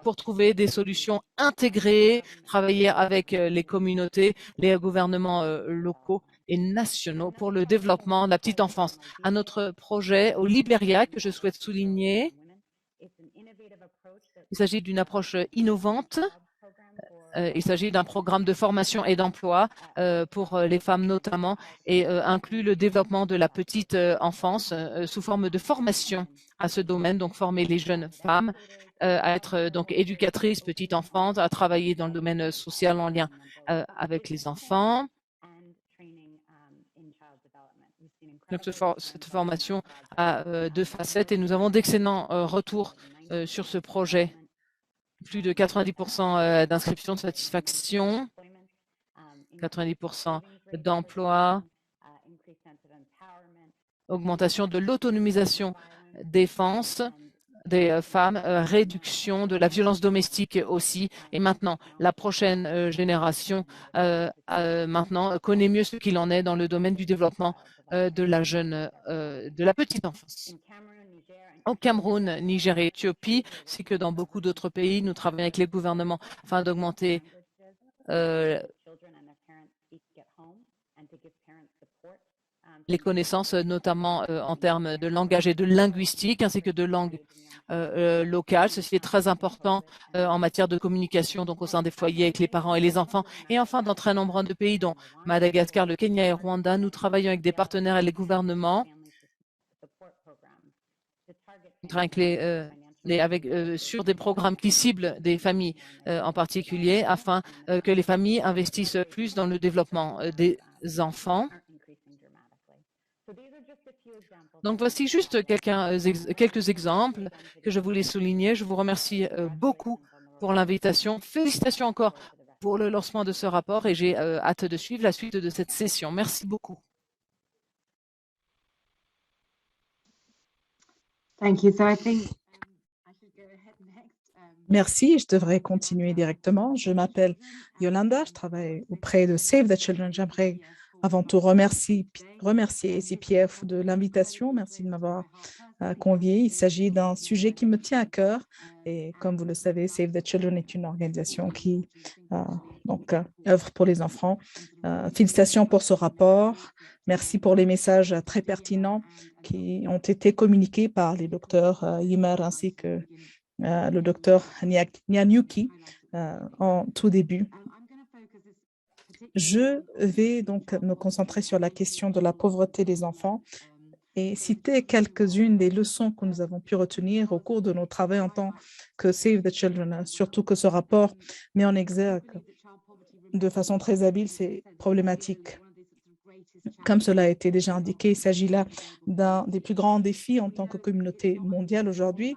pour trouver des solutions intégrées, travailler avec les communautés, les gouvernements locaux et nationaux pour le développement de la petite enfance. Un autre projet au Libéria que je souhaite souligner, il s'agit d'une approche innovante. Il s'agit d'un programme de formation et d'emploi pour les femmes notamment et inclut le développement de la petite enfance sous forme de formation à ce domaine, donc former les jeunes femmes à être donc éducatrices, petites enfants, à travailler dans le domaine social en lien avec les enfants. Donc, cette formation a deux facettes et nous avons d'excellents retours sur ce projet. Plus de 90% d'inscription de satisfaction, 90% d'emploi, augmentation de l'autonomisation des femmes, réduction de la violence domestique aussi. Et maintenant, la prochaine génération maintenant connaît mieux ce qu'il en est dans le domaine du développement de la petite enfance. Au Cameroun, Niger et Éthiopie, c'est que dans beaucoup d'autres pays, nous travaillons avec les gouvernements afin d'augmenter les connaissances, notamment en termes de langage et de linguistique, ainsi que de langue locale. Ceci est très important en matière de communication, donc au sein des foyers avec les parents et les enfants. Et enfin, dans très nombreux de pays, dont Madagascar, le Kenya et Rwanda, nous travaillons avec des partenaires et les gouvernements sur des programmes qui ciblent des familles en particulier, afin que les familles investissent plus dans le développement des enfants. Donc, voici juste quelques exemples que je voulais souligner. Je vous remercie beaucoup pour l'invitation. Félicitations encore pour le lancement de ce rapport et j'ai hâte de suivre la suite de cette session. Merci beaucoup. Thank you. So I think I should go ahead next. Merci, je devrais continuer directement. Je m'appelle Yolanda, je travaille auprès de Save the Children. J'aimerais avant tout remercier CPF de l'invitation. Merci de m'avoir convié. Il s'agit d'un sujet qui me tient à cœur. Et comme vous le savez, Save the Children est une organisation qui œuvre pour les enfants. Félicitations pour ce rapport. Merci pour les messages très pertinents qui ont été communiqués par les docteurs Ymer ainsi que le docteur Nyanyuki en tout début. Je vais donc me concentrer sur la question de la pauvreté des enfants et citer quelques-unes des leçons que nous avons pu retenir au cours de nos travaux en tant que Save the Children, surtout que ce rapport met en exergue de façon très habile ces problématiques. Comme cela a été déjà indiqué, il s'agit là d'un des plus grands défis en tant que communauté mondiale aujourd'hui,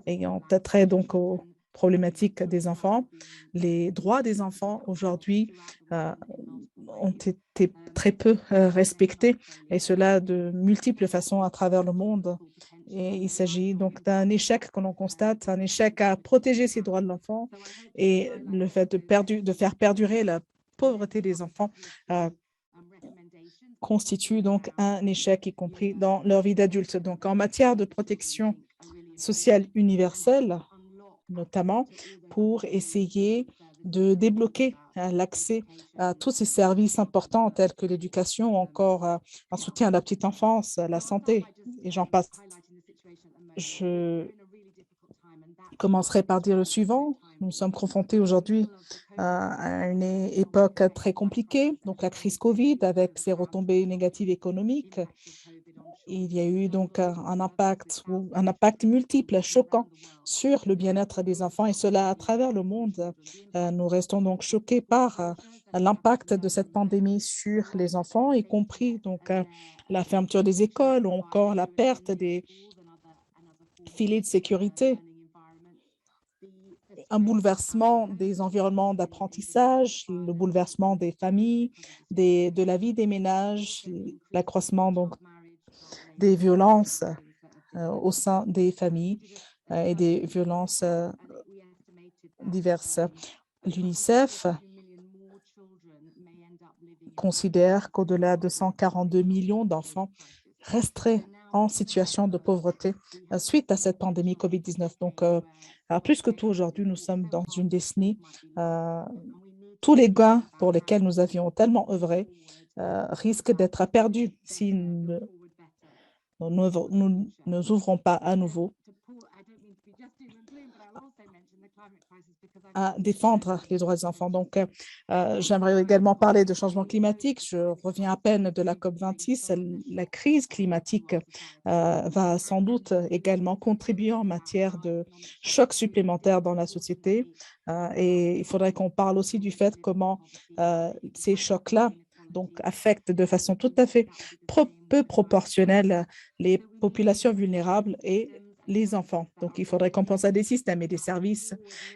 ayant trait donc aux problématiques des enfants. Les droits des enfants aujourd'hui ont été très peu respectés, et cela de multiples façons à travers le monde. Et il s'agit donc d'un échec que l'on constate, un échec à protéger ces droits de l'enfant, et le fait de faire perdurer la pauvreté des enfants constitue donc un échec, y compris dans leur vie d'adulte. Donc, en matière de protection sociale universelle, notamment pour essayer de débloquer l'accès à tous ces services importants tels que l'éducation ou encore un soutien à la petite enfance, à la santé, et j'en passe. Je commencerai par dire le suivant. Nous sommes confrontés aujourd'hui à une époque très compliquée, donc la crise Covid avec ses retombées négatives économiques. Il y a eu donc un impact multiple, choquant sur le bien-être des enfants, et cela à travers le monde. Nous restons donc choqués par l'impact de cette pandémie sur les enfants, y compris donc la fermeture des écoles ou encore la perte des filets de sécurité, un bouleversement des environnements d'apprentissage, le bouleversement des familles, de la vie des ménages, l'accroissement donc des violences au sein des familles et des violences diverses. L'UNICEF considère qu'au-delà de 142 millions d'enfants resteraient en situation de pauvreté suite à cette pandémie COVID-19. Donc, plus que tout aujourd'hui, nous sommes dans une décennie. Tous les gains pour lesquels nous avions tellement œuvré risquent d'être perdus si nous ne ouvrons pas à nouveau à défendre les droits des enfants. Donc, j'aimerais également parler de changement climatique. Je reviens à peine de la COP26. La crise climatique va sans doute également contribuer en matière de choc supplémentaire dans la société. Et il faudrait qu'on parle aussi du fait comment ces chocs-là donc affectent de façon tout à fait peu proportionnelle les populations vulnérables et les enfants. Donc, il faudrait qu'on pense à des systèmes et des services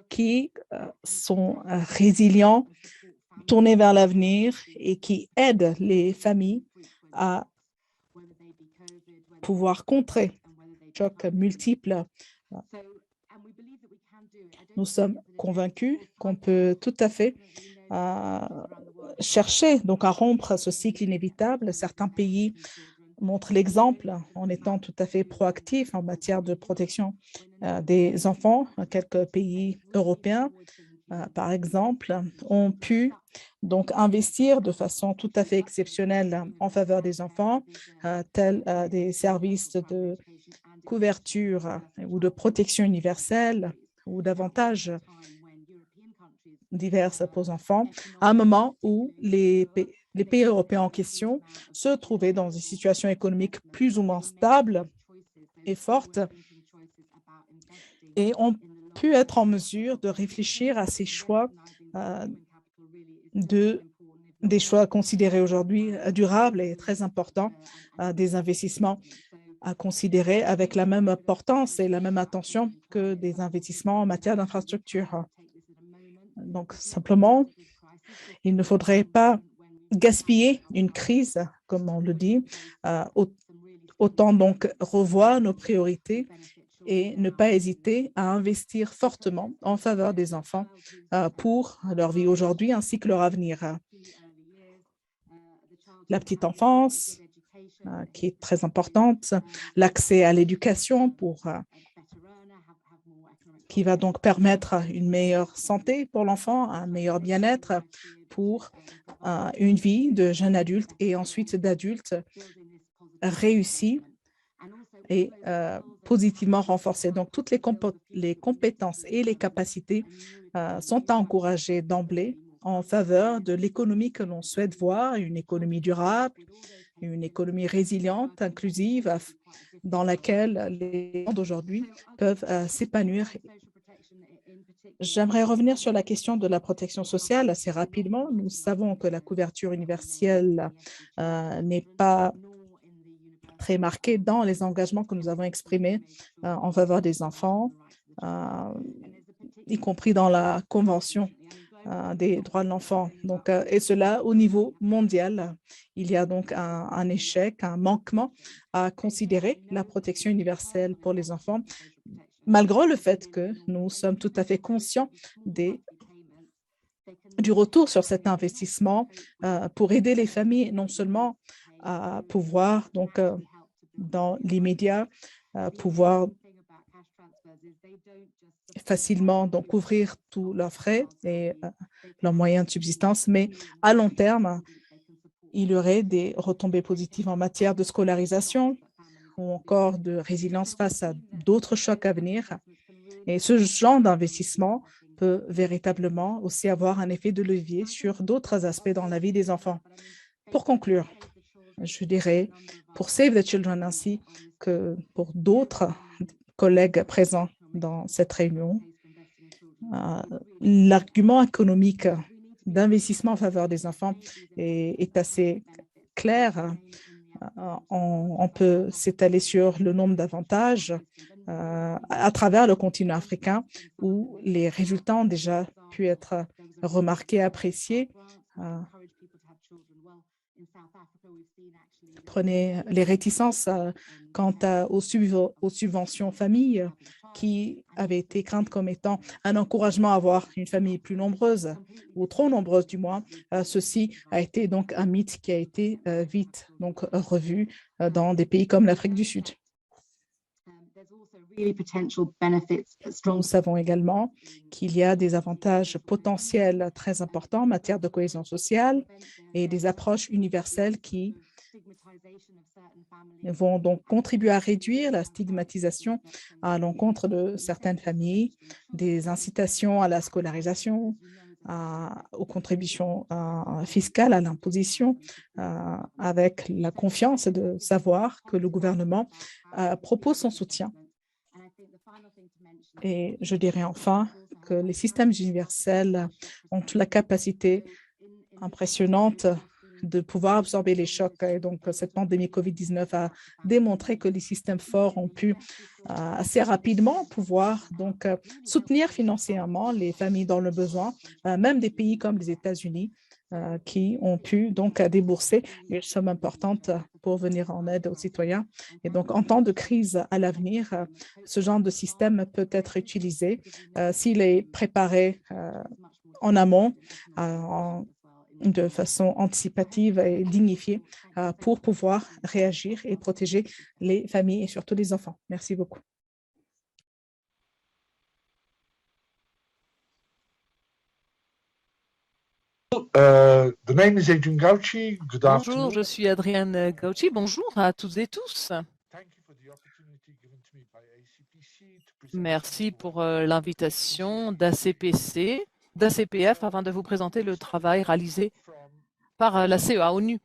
qui sont résilients, tournés vers l'avenir et qui aident les familles à pouvoir contrer les chocs multiples. Nous sommes convaincus qu'on peut tout à fait chercher donc à rompre ce cycle inévitable. Certains pays montre l'exemple en étant tout à fait proactif en matière de protection des enfants. Quelques pays européens, par exemple, ont pu donc investir de façon tout à fait exceptionnelle en faveur des enfants, tels des services de couverture ou de protection universelle ou d'avantages diverses pour les enfants, à un moment où les pays européens en question se trouvaient dans une situation économique plus ou moins stable et forte et ont pu être en mesure de réfléchir à ces choix, des choix considérés aujourd'hui durables et très importants, des investissements à considérer avec la même importance et la même attention que des investissements en matière d'infrastructure. Donc, simplement, il ne faudrait pas gaspiller une crise, comme on le dit, autant donc revoir nos priorités et ne pas hésiter à investir fortement en faveur des enfants pour leur vie aujourd'hui ainsi que leur avenir. La petite enfance, qui est très importante, l'accès à l'éducation qui va donc permettre une meilleure santé pour l'enfant, un meilleur bien-être pour une vie de jeune adulte et ensuite d'adulte réussie et positivement renforcée. Donc, toutes les compétences et les capacités sont à encourager d'emblée en faveur de l'économie que l'on souhaite voir, une économie durable une économie résiliente, inclusive, dans laquelle les gens d'aujourd'hui peuvent s'épanouir. J'aimerais revenir sur la question de la protection sociale assez rapidement. Nous savons que la couverture universelle n'est pas très marquée dans les engagements que nous avons exprimés en faveur des enfants, y compris dans la Convention des droits de l'enfant. Donc, et cela au niveau mondial. Il y a donc un échec, un manquement à considérer la protection universelle pour les enfants, malgré le fait que nous sommes tout à fait conscients du retour sur cet investissement pour aider les familles non seulement à pouvoir, donc, dans l'immédiat, pouvoir facilement donc couvrir tous leurs frais et leurs moyens de subsistance, mais à long terme, il y aurait des retombées positives en matière de scolarisation ou encore de résilience face à d'autres chocs à venir. Et ce genre d'investissement peut véritablement aussi avoir un effet de levier sur d'autres aspects dans la vie des enfants. Pour conclure, je dirais pour Save the Children ainsi que pour d'autres collègues présents dans cette réunion, l'argument économique d'investissement en faveur des enfants est assez clair. On peut s'étaler sur le nombre d'avantages à travers le continent africain où les résultats ont déjà pu être remarqués, appréciés. Prenez les réticences quant aux subventions famille qui avaient été craintes comme étant un encouragement à avoir une famille plus nombreuse ou trop nombreuse du moins. Ceci a été donc un mythe qui a été vite donc revu dans des pays comme l'Afrique du Sud. Nous savons également qu'il y a des avantages potentiels très importants en matière de cohésion sociale et des approches universelles qui vont donc contribuer à réduire la stigmatisation à l'encontre de certaines familles, des incitations à la scolarisation, aux contributions fiscales, à l'imposition, avec la confiance de savoir que le gouvernement propose son soutien. Et je dirais enfin que les systèmes universels ont la capacité impressionnante de pouvoir absorber les chocs. Et donc, cette pandémie COVID-19 a démontré que les systèmes forts ont pu assez rapidement pouvoir donc soutenir financièrement les familles dans le besoin, même des pays comme les États-Unis qui ont pu donc débourser une somme importante pour venir en aide aux citoyens. Et donc, en temps de crise à l'avenir, ce genre de système peut être utilisé s'il est préparé en amont, de façon anticipative et dignifiée pour pouvoir réagir et protéger les familles et surtout les enfants. Merci beaucoup. The name is Adrian Gauci. Good Bonjour, afternoon. je suis Adrienne Gauci. Bonjour à toutes et tous. Merci pour l'invitation d'ACPC, d'ACPF afin de vous présenter le travail réalisé par la CEA ONU.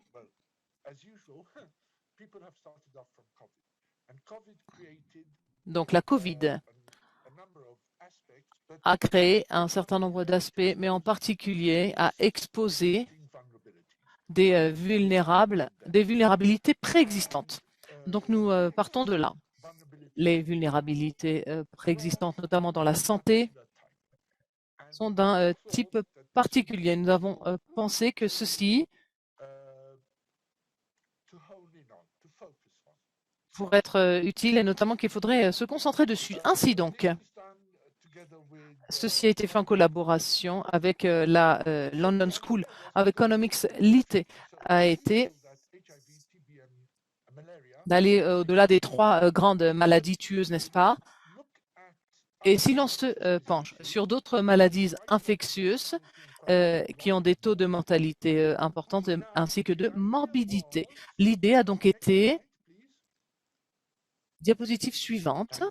Donc la COVID a créé un certain nombre d'aspects, mais en particulier a exposé des vulnérabilités préexistantes. Donc nous partons de là. Les vulnérabilités préexistantes, notamment dans la santé, sont d'un type particulier. Nous avons pensé que ceci pourrait être utile et notamment qu'il faudrait se concentrer dessus. Ainsi donc, ceci a été fait en collaboration avec la London School of Economics. L'idée a été d'aller au-delà des trois grandes maladies tueuses, n'est-ce pas? Et si l'on se penche sur d'autres maladies infectieuses qui ont des taux de mortalité importants ainsi que de morbidité, l'idée a donc été, diapositive suivante.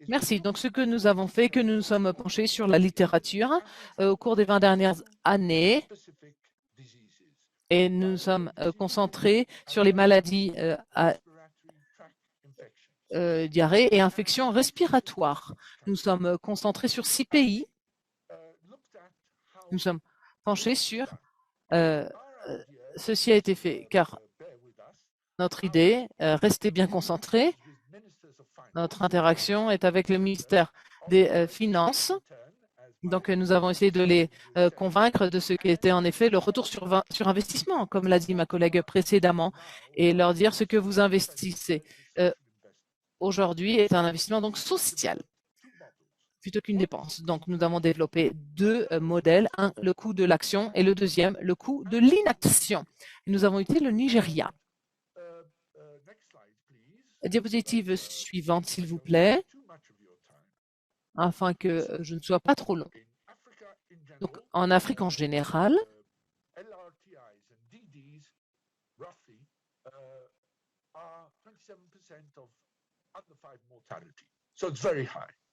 Merci. Donc, ce que nous avons fait, que nous nous sommes penchés sur la littérature au cours des 20 dernières années Et nous sommes concentrés sur les maladies à diarrhée et infections respiratoires. Nous sommes concentrés sur 6 pays. Nous sommes penchés sur ceci a été fait car notre idée, restez bien concentrés. Notre interaction est avec le ministère des Finances. Donc, nous avons essayé de les convaincre de ce qu'était en effet le retour sur investissement, comme l'a dit ma collègue précédemment, et leur dire ce que vous investissez aujourd'hui est un investissement donc social plutôt qu'une dépense. Donc, nous avons développé 2 modèles, un, le coût de l'action, et le deuxième, le coût de l'inaction. Nous avons utilisé le Nigeria. Diapositive suivante, s'il vous plaît, afin que je ne sois pas trop long. Donc, en Afrique en général,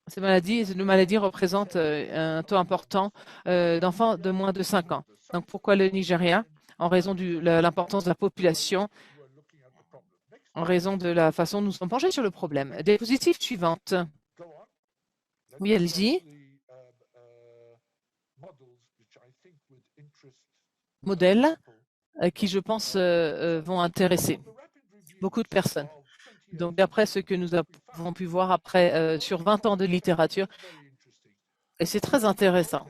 ces maladies représentent un taux important d'enfants de moins de 5 ans. Donc, pourquoi le Nigeria? En raison de l'importance de la population, en raison de la façon dont nous sommes penchés sur le problème. Diapositive suivante. Oui, allez-y. Modèles qui, je pense, vont intéresser beaucoup de personnes. Donc, d'après ce que nous avons pu voir après sur 20 ans de littérature, et c'est très intéressant,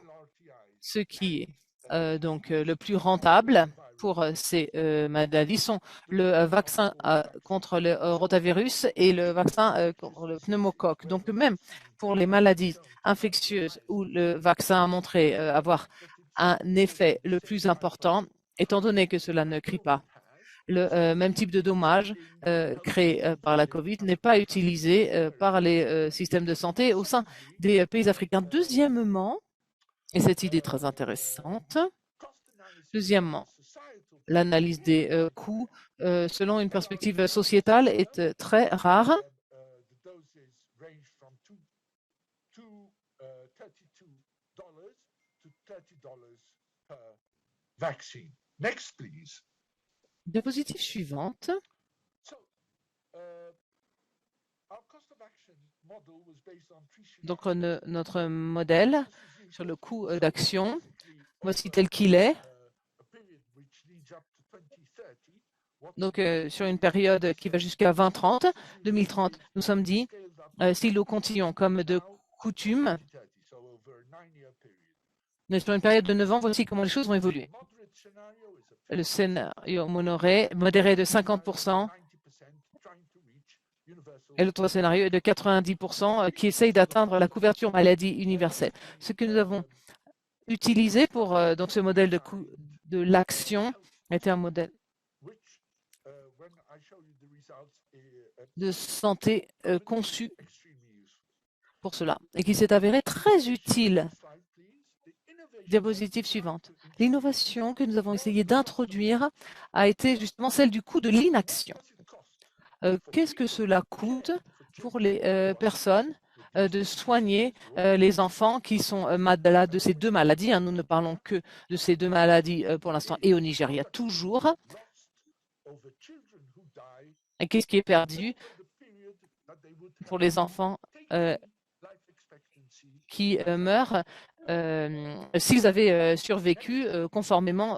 ce qui est donc le plus rentable pour ces maladies sont le vaccin contre le rotavirus et le vaccin contre le pneumocoque. Donc, même pour les maladies infectieuses où le vaccin a montré avoir un effet le plus important, étant donné que cela ne crée pas le même type de dommage créé par la COVID, n'est pas utilisé par les systèmes de santé au sein des pays africains. Deuxièmement, et cette idée est très intéressante, deuxièmement, l'analyse des coûts selon une perspective sociétale est très rare. Next, please. Diapositive suivante. Donc, notre modèle sur le coût d'action, voici tel qu'il est. Donc, sur une période qui va jusqu'à 2030, nous sommes dit, si nous continuons comme de coutume, mais sur une période de 9 ans, voici comment les choses vont évoluer. Le scénario modéré de 50%, et l'autre scénario est de 90% qui essaye d'atteindre la couverture maladie universelle. Ce que nous avons utilisé pour donc ce modèle de coût de l'action était un modèle de santé conçu pour cela et qui s'est avéré très utile. Diapositive suivante. L'innovation que nous avons essayé d'introduire a été justement celle du coût de l'inaction. Qu'est-ce que cela coûte pour les personnes de soigner les enfants qui sont malades de ces 2 maladies. Nous ne parlons que de ces 2 maladies pour l'instant et au Nigeria toujours. Et qu'est-ce qui est perdu pour les enfants qui meurent s'ils avaient survécu conformément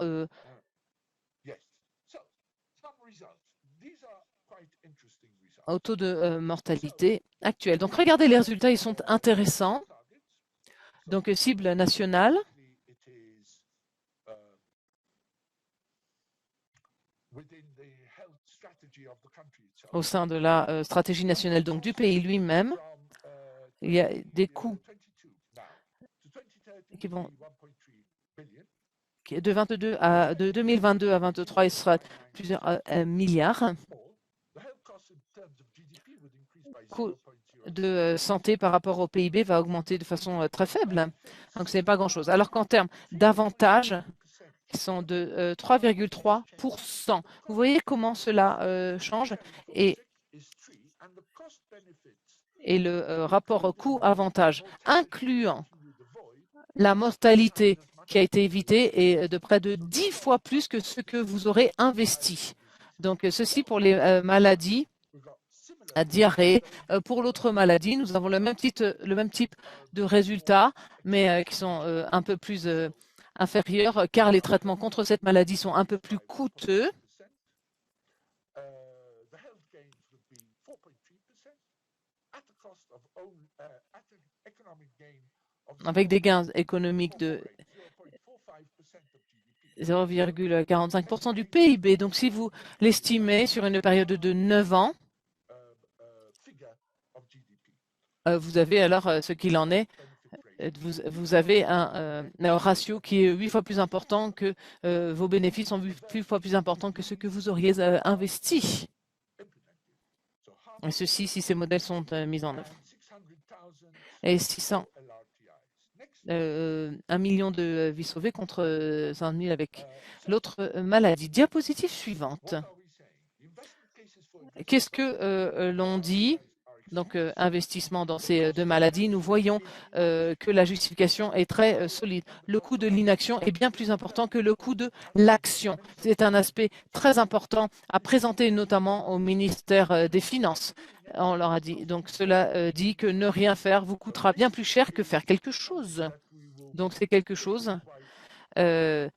au taux de mortalité actuel. Donc, regardez les résultats, ils sont intéressants. Donc, cible nationale. Au sein de la stratégie nationale donc, du pays lui-même, il y a des coûts qui vont de 2022 à 2023, il sera plusieurs milliards. Le coût de santé par rapport au PIB va augmenter de façon très faible. Donc, ce n'est pas grand-chose. Alors qu'en termes d'avantages, ils sont de 3,3%. Vous voyez comment cela change et le rapport coût-avantage, incluant la mortalité qui a été évité est de près de 10 fois plus que ce que vous aurez investi. Donc, ceci pour les maladies à diarrhée. Pour l'autre maladie, nous avons le même type de résultats, mais qui sont un peu plus inférieurs, car les traitements contre cette maladie sont un peu plus coûteux. Avec des gains économiques de 0,45% du PIB. Donc, si vous l'estimez sur une période de 9 ans, vous avez alors ce qu'il en est. Vous avez un ratio qui est 8 fois plus important que vos bénéfices sont 8 fois plus importants que ce que vous auriez investi. Et ceci, si ces modèles sont mis en œuvre. Et 1 million de vies sauvées contre 100 000 avec l'autre maladie. Diapositive suivante. Qu'est-ce que l'on dit? Donc, investissement dans ces deux maladies, nous voyons que la justification est très solide. Le coût de l'inaction est bien plus important que le coût de l'action. C'est un aspect très important à présenter notamment au ministère des Finances. On leur a dit. Donc, cela dit que ne rien faire vous coûtera bien plus cher que faire quelque chose. Donc, c'est quelque chose sur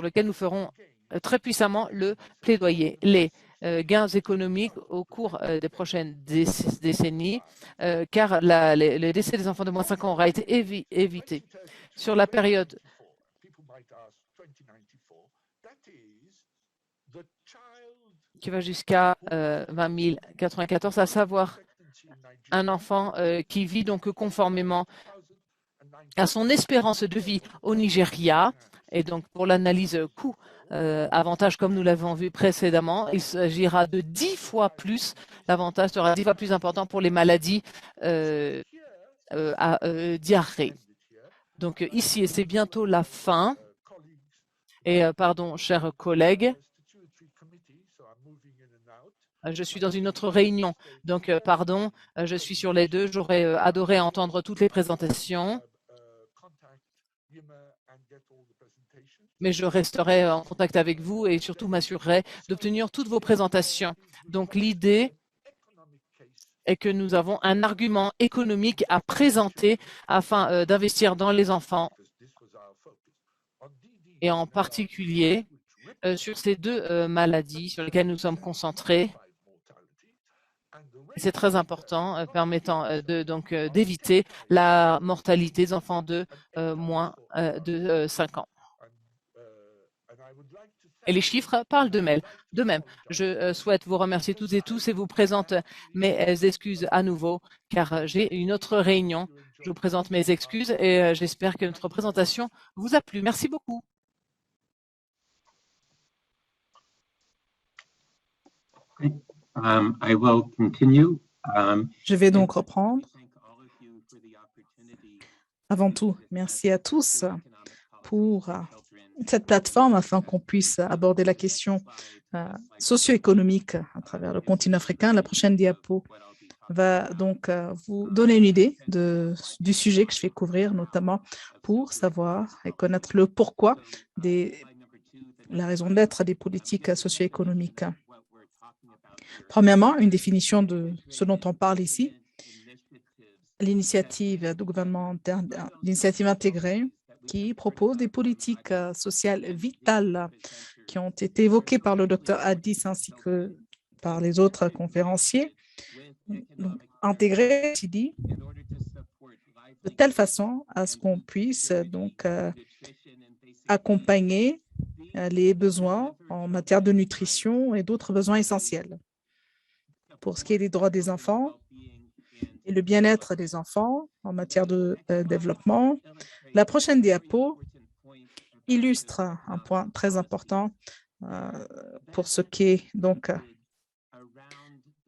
lequel nous ferons très puissamment le plaidoyer. Les gains économiques au cours des prochaines décennies, car le décès des enfants de moins de 5 ans aura été évité. Sur la période qui va jusqu'à 20 094, à savoir un enfant qui vit donc conformément à son espérance de vie au Nigeria. Et donc, pour l'analyse coût-avantage, comme nous l'avons vu précédemment, il s'agira de 10 fois plus. L'avantage sera 10 fois plus important pour les maladies à diarrhée. Donc, ici, et c'est bientôt la fin. Et pardon, chers collègues, je suis dans une autre réunion. Donc, pardon, je suis sur les deux. J'aurais adoré entendre toutes les présentations. Mais je resterai en contact avec vous et surtout m'assurerai d'obtenir toutes vos présentations. Donc, l'idée est que nous avons un argument économique à présenter afin d'investir dans les enfants et en particulier sur ces deux maladies sur lesquelles nous sommes concentrés. C'est très important, permettant d'éviter la mortalité des enfants de moins de 5 ans. Et les chiffres parlent d'eux-mêmes. Je souhaite vous remercier toutes et tous et vous présente mes excuses à nouveau, car j'ai une autre réunion. Je vous présente mes excuses et j'espère que notre présentation vous a plu. Merci beaucoup. I will continue. Je vais donc reprendre. Avant tout, merci à tous pour cette plateforme afin qu'on puisse aborder la question socio-économique à travers le continent africain. La prochaine diapo va donc vous donner une idée du sujet que je vais couvrir, notamment pour savoir et connaître le pourquoi la raison d'être des politiques socio-économiques. Premièrement, une définition de ce dont on parle ici, l'initiative du gouvernement interne, l'initiative intégrée qui propose des politiques sociales vitales qui ont été évoquées par le Dr Addis ainsi que par les autres conférenciers, intégrées, dit, de telle façon à ce qu'on puisse donc accompagner les besoins en matière de nutrition et d'autres besoins essentiels. Pour ce qui est des droits des enfants et le bien-être des enfants en matière de développement, la prochaine diapo illustre un point très important pour ce qui est donc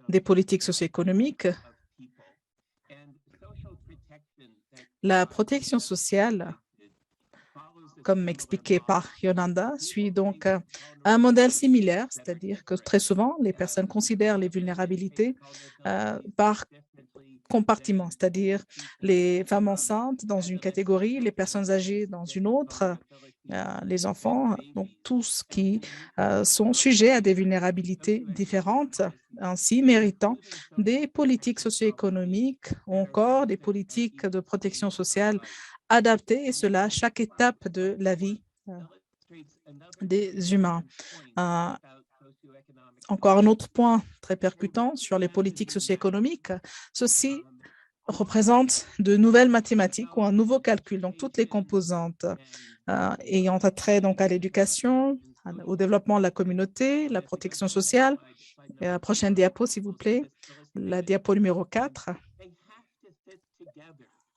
des politiques socio-économiques. La protection sociale, comme expliqué par Yolanda, suit donc un modèle similaire, c'est-à-dire que très souvent, les personnes considèrent les vulnérabilités compartiments, c'est-à-dire les femmes enceintes dans une catégorie, les personnes âgées dans une autre, les enfants, donc tous qui sont sujets à des vulnérabilités différentes, ainsi méritant des politiques socio-économiques ou encore des politiques de protection sociale adaptées, et cela à chaque étape de la vie des humains. Encore un autre point très percutant sur les politiques socio-économiques, ceci représente de nouvelles mathématiques ou un nouveau calcul, donc toutes les composantes ayant trait donc à l'éducation, au développement de la communauté, la protection sociale. Et la prochaine diapo, s'il vous plaît, la diapo numéro 4.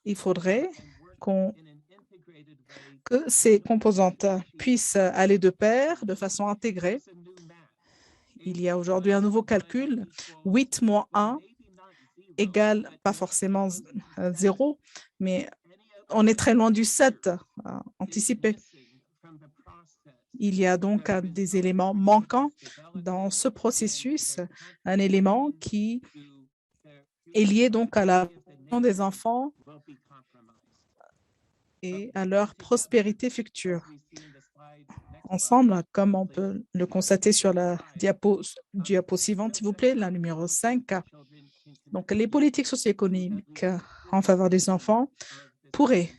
Il faudrait que ces composantes puissent aller de pair de façon intégrée. Il y a aujourd'hui un nouveau calcul, 8 moins 1 égale pas forcément 0, mais on est très loin du 7 anticipé. Il y a donc des éléments manquants dans ce processus, un élément qui est lié donc à la protection des enfants et à leur prospérité future. Ensemble, comme on peut le constater sur la diapo suivante, s'il vous plaît, la numéro 5. Donc, les politiques socio-économiques en faveur des enfants pourraient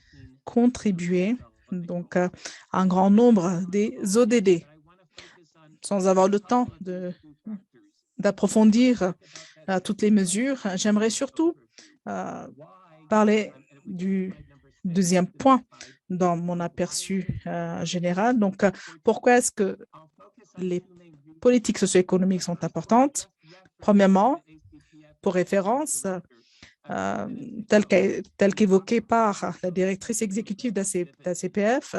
contribuer donc à un grand nombre des ODD. Sans avoir le temps d'approfondir toutes les mesures, j'aimerais surtout parler du deuxième point dans mon aperçu général. Donc, pourquoi est-ce que les politiques socio-économiques sont importantes? Premièrement, pour référence, tel qu'évoqué par la directrice exécutive d'ACPF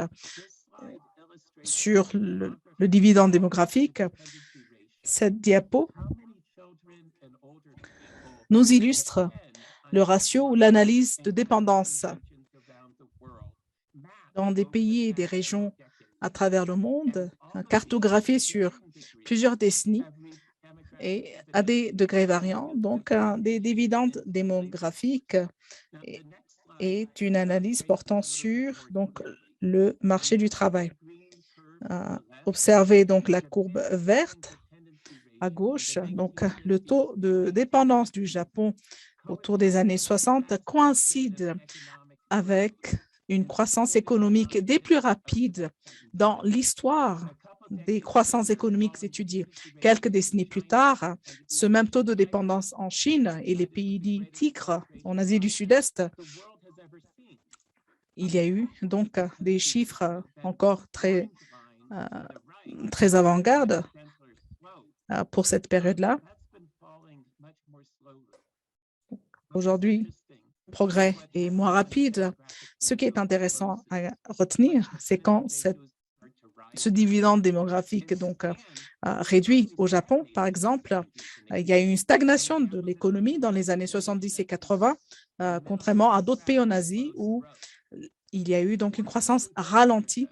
sur le dividende démographique, cette diapo nous illustre le ratio ou l'analyse de dépendance dans des pays et des régions à travers le monde, cartographiés sur plusieurs décennies et à des degrés variants. Donc, des dividendes démographiques est une analyse portant sur donc, le marché du travail. Observez donc la courbe verte à gauche. Donc, le taux de dépendance du Japon autour des années 60 coïncide avec une croissance économique des plus rapides dans l'histoire des croissances économiques étudiées. Quelques décennies plus tard, ce même taux de dépendance en Chine et les pays dits tigres en Asie du Sud-Est, il y a eu donc des chiffres encore très avant-garde pour cette période-là. Aujourd'hui, le progrès est moins rapide. Ce qui est intéressant à retenir, c'est quand ce dividende démographique donc réduit au Japon, par exemple, il y a eu une stagnation de l'économie dans les années 70 et 80, contrairement à d'autres pays en Asie où il y a eu donc une croissance ralentie,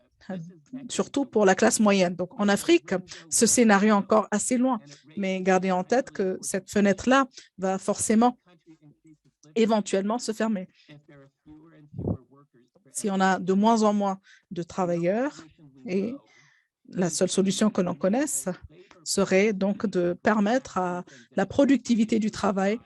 surtout pour la classe moyenne. Donc, en Afrique, ce scénario est encore assez loin, mais gardez en tête que cette fenêtre-là va forcément éventuellement se fermer. Si on a de moins en moins de travailleurs, et la seule solution que l'on connaisse serait donc de permettre à la productivité du travail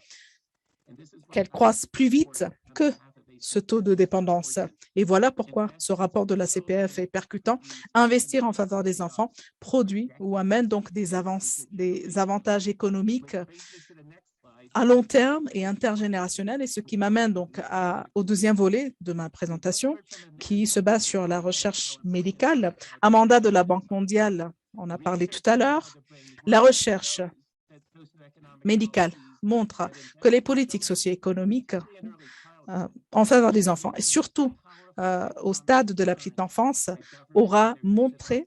qu'elle croisse plus vite que ce taux de dépendance. Et voilà pourquoi ce rapport de la CPF est percutant. Investir en faveur des enfants produit ou amène donc des avantages économiques à long terme et intergénérationnel, et ce qui m'amène donc au deuxième volet de ma présentation, qui se base sur la recherche médicale. Un mandat de la Banque mondiale, on a parlé tout à l'heure. La recherche médicale montre que les politiques socio-économiques en faveur des enfants, et surtout au stade de la petite enfance, aura montré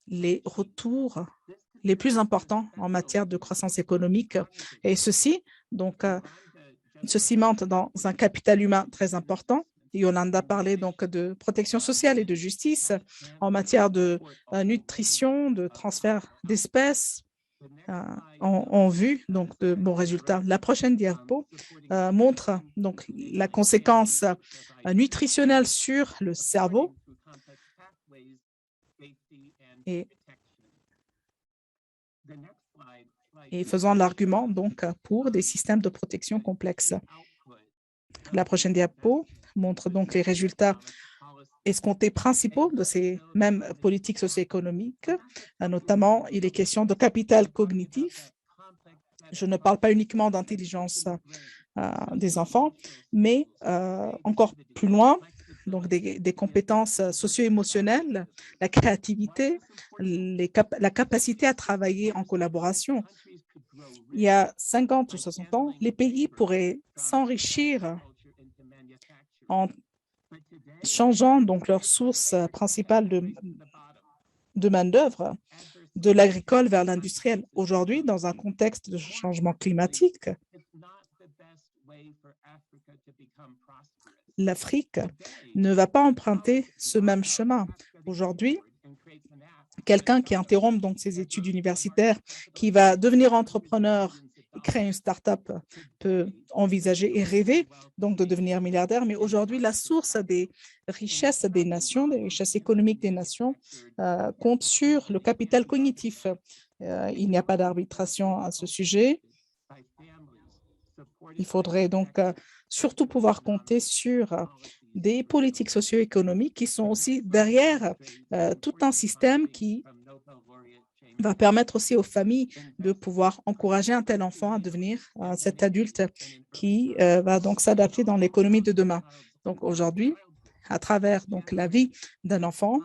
les retours les plus importants en matière de croissance économique. Et ceci, donc, se cimente dans un capital humain très important. Yolanda parlait donc de protection sociale et de justice en matière de nutrition, de transfert d'espèces, ont vu donc de bons résultats. La prochaine diapo montre donc la conséquence nutritionnelle sur le cerveau et faisant l'argument donc pour des systèmes de protection complexes. La prochaine diapo montre donc les résultats escomptés principaux de ces mêmes politiques socio-économiques. Notamment, il est question de capital cognitif. Je ne parle pas uniquement d'intelligence des enfants, mais encore plus loin, donc des compétences socio-émotionnelles, la créativité, la capacité à travailler en collaboration. Il y a 50 ou 60 ans, les pays pourraient s'enrichir en changeant donc leur source principale de main-d'œuvre de l'agricole vers l'industriel. Aujourd'hui, dans un contexte de changement climatique, l'Afrique ne va pas emprunter ce même chemin. Aujourd'hui, quelqu'un qui interrompt donc ses études universitaires, qui va devenir entrepreneur, créer une start-up, peut envisager et rêver donc de devenir milliardaire. Mais aujourd'hui, la source des richesses des nations, des richesses économiques des nations, compte sur le capital cognitif. Il n'y a pas d'arbitration à ce sujet. Il faudrait donc surtout pouvoir compter sur des politiques socio-économiques qui sont aussi derrière tout un système qui va permettre aussi aux familles de pouvoir encourager un tel enfant à devenir cet adulte qui va donc s'adapter dans l'économie de demain. Donc aujourd'hui, à travers donc la vie d'un enfant,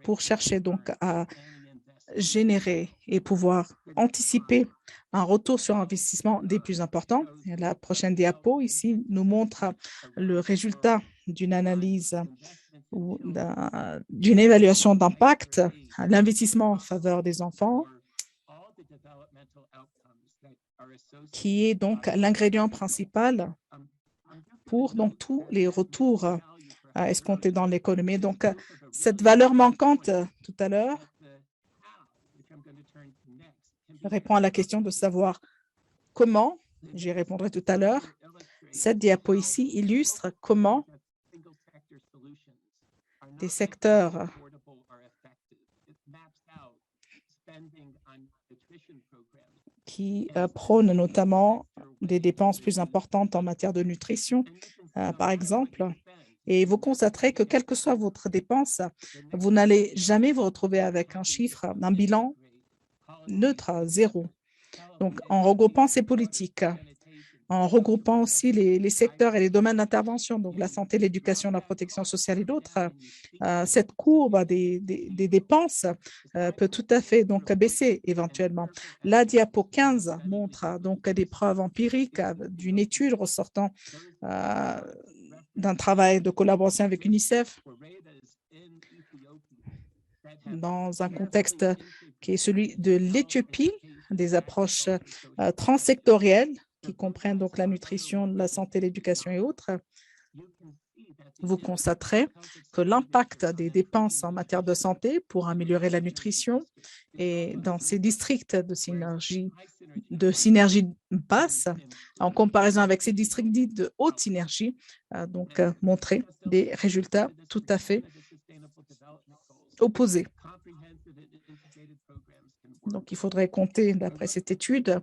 pour chercher donc à générer et pouvoir anticiper un retour sur investissement des plus importants. Et la prochaine diapo ici nous montre le résultat d'une analyse ou d'une évaluation d'impact à l'investissement en faveur des enfants, qui est donc l'ingrédient principal pour donc, tous les retours escomptés dans l'économie. Donc, cette valeur manquante tout à l'heure répond à la question de savoir comment, j'y répondrai tout à l'heure. Cette diapo ici illustre comment des secteurs qui prônent notamment des dépenses plus importantes en matière de nutrition, par exemple. Et vous constaterez que quelle que soit votre dépense, vous n'allez jamais vous retrouver avec un chiffre, un bilan neutre, zéro. Donc, en regroupant ces politiques, en regroupant aussi les secteurs et les domaines d'intervention, donc la santé, l'éducation, la protection sociale et d'autres, cette courbe des dépenses peut tout à fait donc baisser éventuellement. La diapo 15 montre donc des preuves empiriques d'une étude ressortant d'un travail de collaboration avec UNICEF dans un contexte qui est celui de l'Éthiopie, des approches transsectorielles qui comprennent donc la nutrition, la santé, l'éducation et autres. Vous constaterez que l'impact des dépenses en matière de santé pour améliorer la nutrition et dans ces districts de synergie basse, en comparaison avec ces districts dits de haute synergie, donc montrer des résultats tout à fait opposés. Donc, il faudrait compter, d'après cette étude,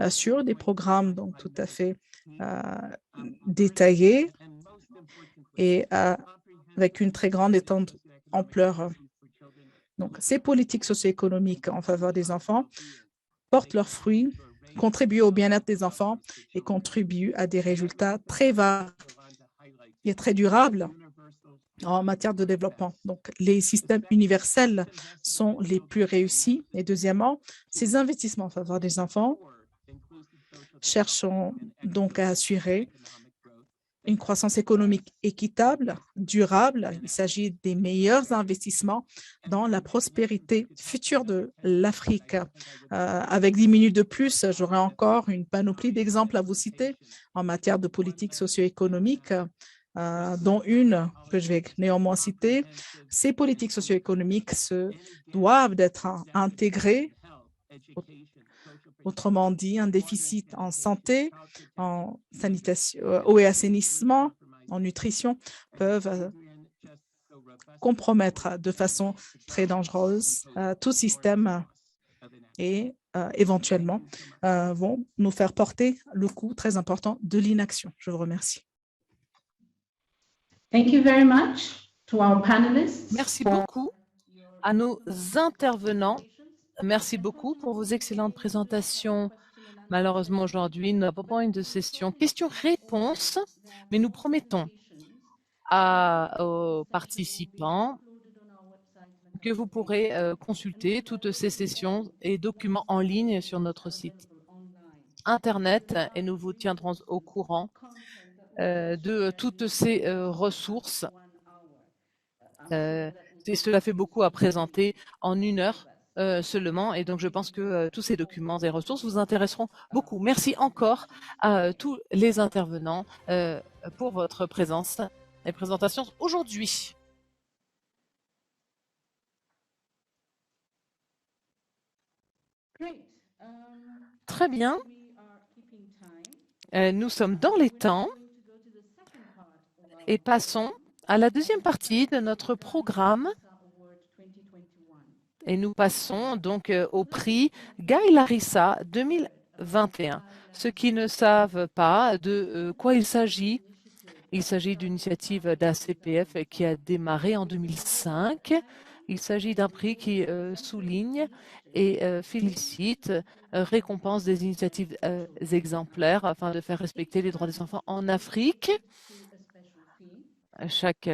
sur des programmes donc, tout à fait détaillés et avec une très grande ampleur. Donc, ces politiques socio-économiques en faveur des enfants portent leurs fruits, contribuent au bien-être des enfants et contribuent à des résultats très variés et très durables en matière de développement. Donc, les systèmes universels sont les plus réussis. Et deuxièmement, ces investissements en faveur des enfants cherchent donc à assurer une croissance économique équitable, durable. Il s'agit des meilleurs investissements dans la prospérité future de l'Afrique. Avec 10 minutes de plus, j'aurai encore une panoplie d'exemples à vous citer en matière de politique socio-économique, dont une que je vais néanmoins citer. Ces politiques socio-économiques doivent être intégrées Autrement dit, un déficit en santé, en sanitation, eau et assainissement, en nutrition, peuvent compromettre de façon très dangereuse tout système et éventuellement vont nous faire porter le coût très important de l'inaction. Je vous remercie. Thank you very much to our panelists. Merci beaucoup à nos intervenants. Merci beaucoup pour vos excellentes présentations. Malheureusement, aujourd'hui, nous n'avons pas une de session questions-réponses, mais nous promettons aux participants que vous pourrez consulter toutes ces sessions et documents en ligne sur notre site Internet et nous vous tiendrons au courant de toutes ces ressources. Et cela fait beaucoup à présenter en 1 heure seulement, et donc je pense que tous ces documents et ressources vous intéresseront beaucoup. Merci encore à tous les intervenants pour votre présence et présentation aujourd'hui. Très bien. Nous sommes dans les temps et passons à la deuxième partie de notre programme. Et nous passons donc au prix Guy Larissa 2021. Ceux qui ne savent pas de quoi il s'agit d'une initiative d'ACPF qui a démarré en 2005. Il s'agit d'un prix qui souligne et félicite, récompense des initiatives exemplaires afin de faire respecter les droits des enfants en Afrique. Chaque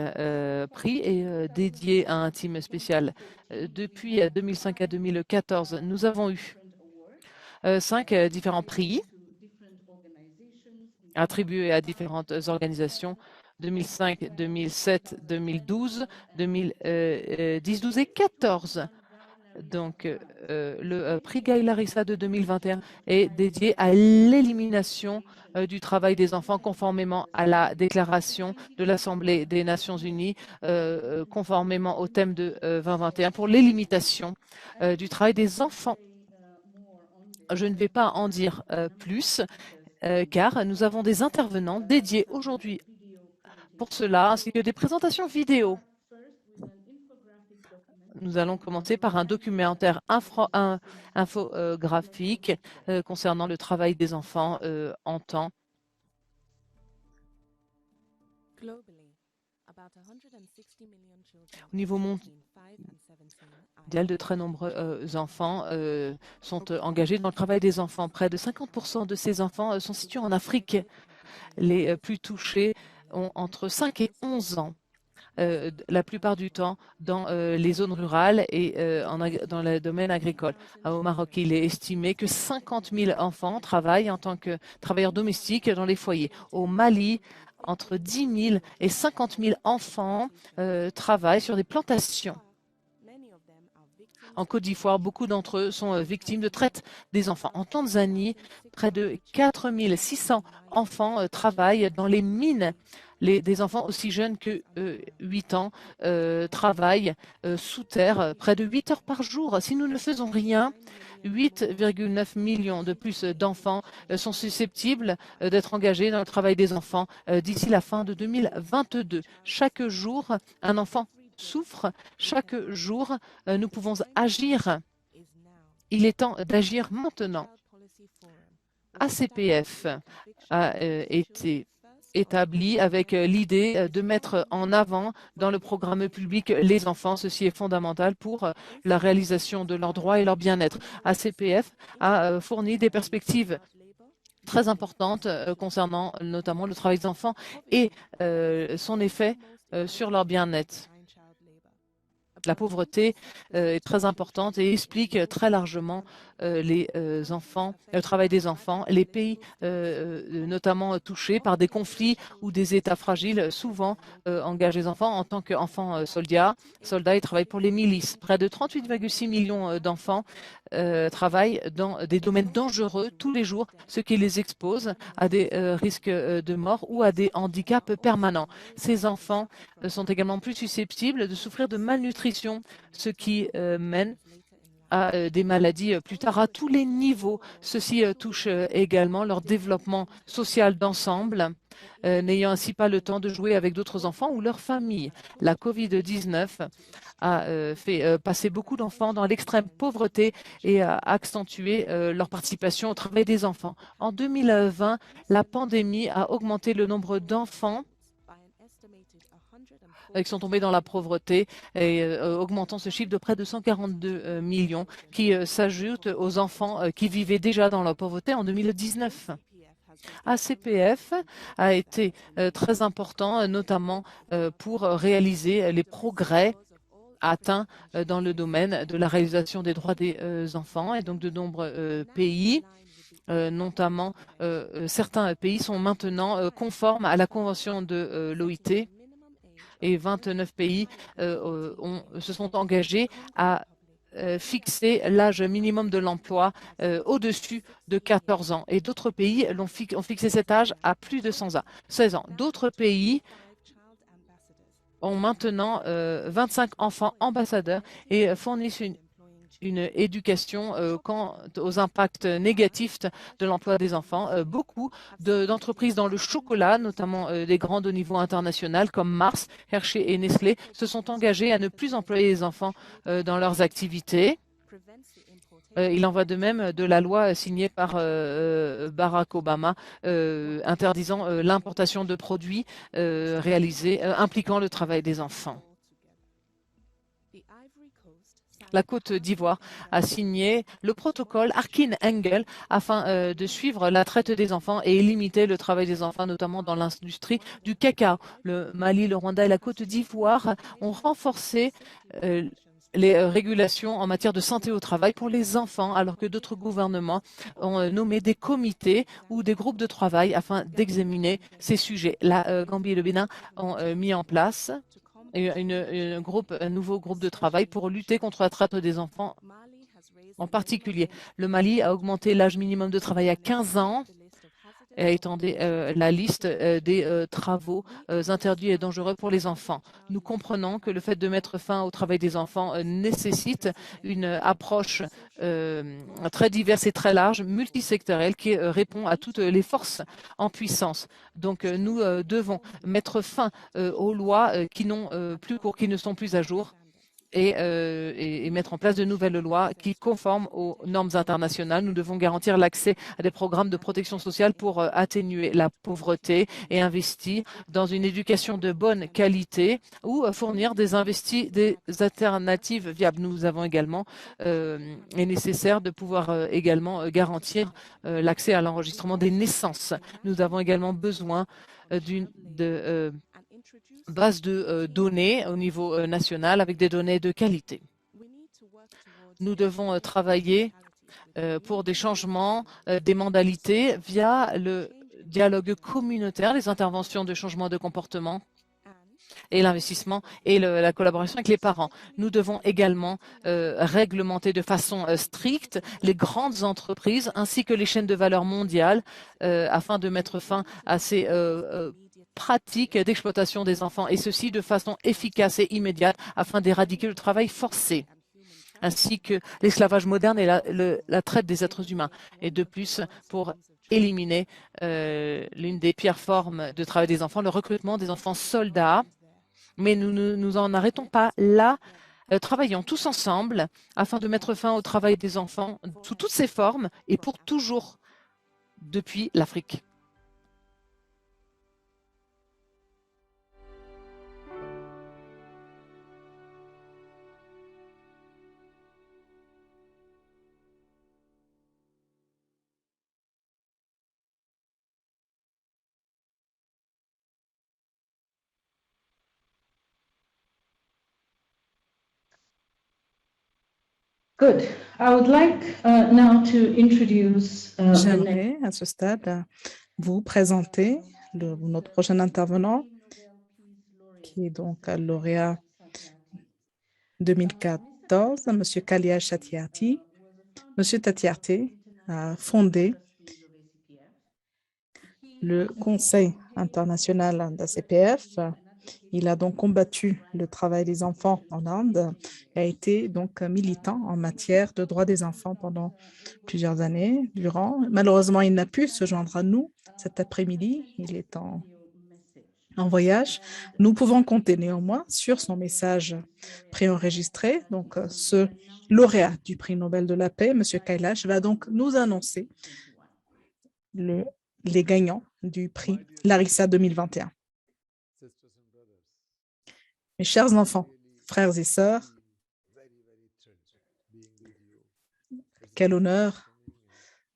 prix est dédié à un team spécial. Depuis 2005 à 2014, nous avons eu 5 différents prix attribués à différentes organisations. 2005, 2007, 2012, 2010, 12 et 14. Donc, le prix Guy Larissa de 2021 est dédié à l'élimination du travail des enfants conformément à la déclaration de l'Assemblée des Nations Unies, conformément au thème de 2021 pour l'élimitation du travail des enfants. Je ne vais pas en dire plus, car nous avons des intervenants dédiés aujourd'hui pour cela, ainsi que des présentations vidéo. Nous allons commencer par un documentaire infographique concernant le travail des enfants en temps. Au niveau mondial, de très nombreux enfants sont engagés dans le travail des enfants. Près de 50% de ces enfants sont situés en Afrique. Les plus touchés ont entre 5 et 11 ans. La plupart du temps dans les zones rurales et dans le domaine agricole. Au Maroc, il est estimé que 50 000 enfants travaillent en tant que travailleurs domestiques dans les foyers. Au Mali, entre 10 000 et 50 000 enfants travaillent sur des plantations. En Côte d'Ivoire, beaucoup d'entre eux sont victimes de traite des enfants. En Tanzanie, près de 4 600 enfants travaillent dans les mines. Des enfants aussi jeunes que 8 ans travaillent sous terre près de 8 heures par jour. Si nous ne faisons rien, 8,9 millions de plus d'enfants sont susceptibles d'être engagés dans le travail des enfants d'ici la fin de 2022. Chaque jour, un enfant souffre. Chaque jour, nous pouvons agir. Il est temps d'agir maintenant. ACPF a été établi avec l'idée de mettre en avant dans le programme public les enfants. Ceci est fondamental pour la réalisation de leurs droits et leur bien-être. ACPF a fourni des perspectives très importantes concernant notamment le travail des enfants et son effet sur leur bien-être. La pauvreté est très importante et explique très largement les enfants, le travail des enfants. Les pays notamment touchés par des conflits ou des États fragiles souvent engagent les enfants en tant qu'enfants soldats et travaillent pour les milices. Près de 38,6 millions d'enfants travaillent dans des domaines dangereux tous les jours, ce qui les expose à des risques de mort ou à des handicaps permanents. Ces enfants sont également plus susceptibles de souffrir de malnutrition, ce qui mène à des maladies plus tard à tous les niveaux. Ceci touche également leur développement social d'ensemble, n'ayant ainsi pas le temps de jouer avec d'autres enfants ou leur famille. La COVID-19 a fait passer beaucoup d'enfants dans l'extrême pauvreté et a accentué leur participation au travail des enfants. En 2020, la pandémie a augmenté le nombre d'enfants qui sont tombés dans la pauvreté et augmentant ce chiffre de près de 142 millions qui s'ajoutent aux enfants qui vivaient déjà dans la pauvreté en 2019. ACPF a été très important, notamment pour réaliser les progrès atteints dans le domaine de la réalisation des droits des enfants et donc de nombreux pays. Notamment, certains pays sont maintenant conformes à la Convention de l'OIT et 29 pays se sont engagés à fixer l'âge minimum de l'emploi au-dessus de 14 ans. Et d'autres pays ont fixé cet âge à plus de 16 ans. D'autres pays ont maintenant 25 enfants ambassadeurs et fournissent une éducation quant aux impacts négatifs de l'emploi des enfants. Beaucoup d'entreprises dans le chocolat, notamment des grandes au niveau international comme Mars, Hershey et Nestlé, se sont engagées à ne plus employer les enfants dans leurs activités. Il en va de même de la loi signée par Barack Obama interdisant l'importation de produits impliquant le travail des enfants. La Côte d'Ivoire a signé le protocole Arkin-Engel afin de suivre la traite des enfants et limiter le travail des enfants, notamment dans l'industrie du cacao. Le Mali, le Rwanda et la Côte d'Ivoire ont renforcé les régulations en matière de santé au travail pour les enfants, alors que d'autres gouvernements ont nommé des comités ou des groupes de travail afin d'examiner ces sujets. La Gambie et le Bénin ont mis en place un nouveau groupe de travail pour lutter contre la traite des enfants. En particulier, le Mali a augmenté l'âge minimum de travail à 15 ans et a étendu la liste des travaux interdits et dangereux pour les enfants. Nous comprenons que le fait de mettre fin au travail des enfants nécessite une approche très diverse et très large, multisectorielle, qui répond à toutes les forces en puissance. Donc, nous devons mettre fin aux lois qui n'ont plus cours, qui ne sont plus à jour, et mettre en place de nouvelles lois qui conforment aux normes internationales. Nous devons garantir l'accès à des programmes de protection sociale pour atténuer la pauvreté et investir dans une éducation de bonne qualité ou fournir des alternatives viables. Nous avons également, est nécessaire de pouvoir également garantir l'accès à l'enregistrement des naissances. Nous avons également besoin d'une base de données au niveau national avec des données de qualité. Nous devons travailler pour des changements des modalités via le dialogue communautaire, les interventions de changement de comportement et l'investissement et la collaboration avec les parents. Nous devons également réglementer de façon stricte les grandes entreprises ainsi que les chaînes de valeur mondiales afin de mettre fin à ces pratiques d'exploitation des enfants, et ceci de façon efficace et immédiate afin d'éradiquer le travail forcé, ainsi que l'esclavage moderne et la traite des êtres humains. Et de plus, pour éliminer l'une des pires formes de travail des enfants, le recrutement des enfants soldats. Mais nous ne nous en arrêtons pas là. Travaillons tous ensemble afin de mettre fin au travail des enfants sous toutes ses formes et pour toujours depuis l'Afrique. Good. I would like now to introduce J'aimerais à ce stade vous présenter notre prochain intervenant, qui est donc lauréat 2014, M. Kalia Satyarthi. M. Satyarthi a fondé le Conseil international d'ACPF Il a donc combattu le travail des enfants en Inde et a été donc militant en matière de droits des enfants pendant plusieurs années durant. Malheureusement, il n'a pu se joindre à nous cet après-midi. Il est en voyage. Nous pouvons compter néanmoins sur son message préenregistré. Donc, ce lauréat du prix Nobel de la paix, M. Kailash, va donc nous annoncer les gagnants du prix Larissa 2021. Mes chers enfants, frères et sœurs, quel honneur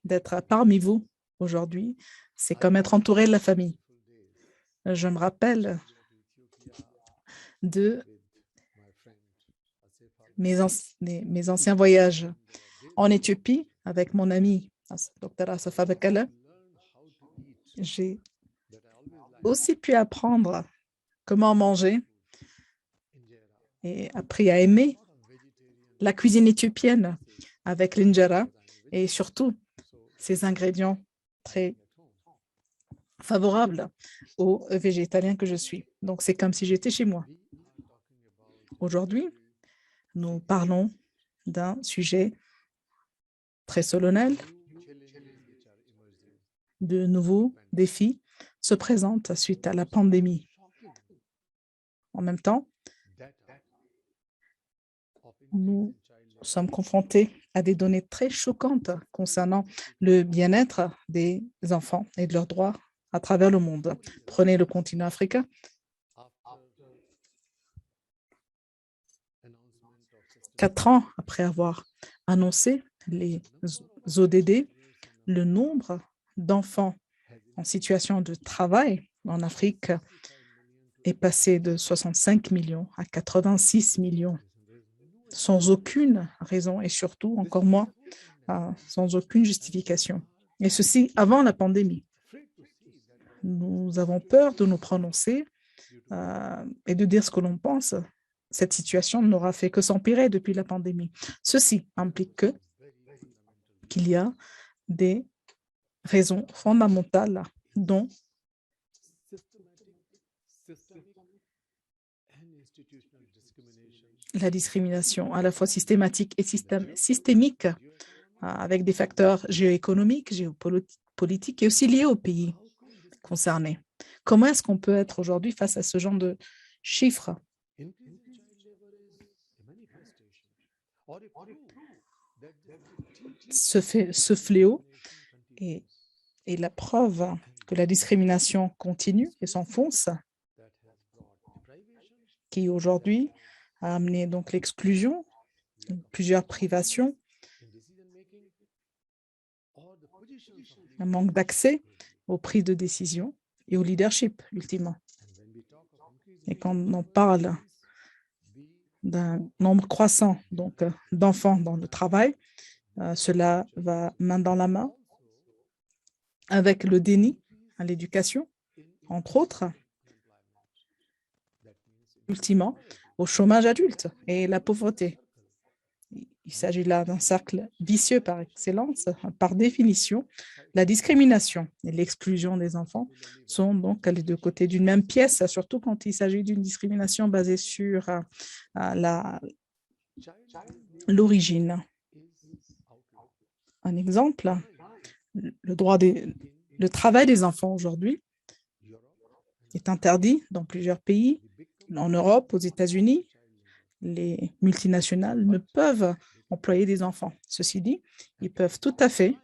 d'être parmi vous aujourd'hui. C'est comme être entouré de la famille. Je me rappelle de mes anciens voyages en Éthiopie avec mon ami, Dr. Asaf Abakala. J'ai aussi pu apprendre comment manger et appris à aimer la cuisine éthiopienne avec l'injera et surtout ces ingrédients très favorables aux végétaliens que je suis. Donc, c'est comme si j'étais chez moi. Aujourd'hui, nous parlons d'un sujet très solennel. De nouveaux défis se présentent suite à la pandémie. En même temps, nous sommes confrontés à des données très choquantes concernant le bien-être des enfants et de leurs droits à travers le monde. Prenez le continent africain. Quatre ans après avoir annoncé les ODD, le nombre d'enfants en situation de travail en Afrique est passé de 65 millions à 86 millions, sans aucune raison et surtout, encore moins, sans aucune justification. Et ceci avant la pandémie. Nous avons peur de nous prononcer et de dire ce que l'on pense. Cette situation n'aura fait que s'empirer depuis la pandémie. Ceci implique qu'il y a des raisons fondamentales dont la discrimination à la fois systématique et systémique avec des facteurs géoéconomiques, géopolitiques et aussi liés aux pays concernés. Comment est-ce qu'on peut être aujourd'hui face à ce genre de chiffres? Ce fléau est la preuve que la discrimination continue et s'enfonce, qui aujourd'hui a amené donc l'exclusion, plusieurs privations, un manque d'accès aux prises de décision et au leadership, ultimement. Et quand on parle d'un nombre croissant donc d'enfants dans le travail, cela va main dans la main avec le déni à l'éducation, entre autres, ultimement, au chômage adulte et la pauvreté. Il s'agit là d'un cercle vicieux par excellence. Par définition, la discrimination et l'exclusion des enfants sont donc les deux côtés d'une même pièce, surtout quand il s'agit d'une discrimination basée sur l'origine. Un exemple, le travail des enfants aujourd'hui est interdit dans plusieurs pays. En Europe, aux États-Unis, les multinationales ne peuvent employer des enfants. Ceci dit, ils peuvent tout à fait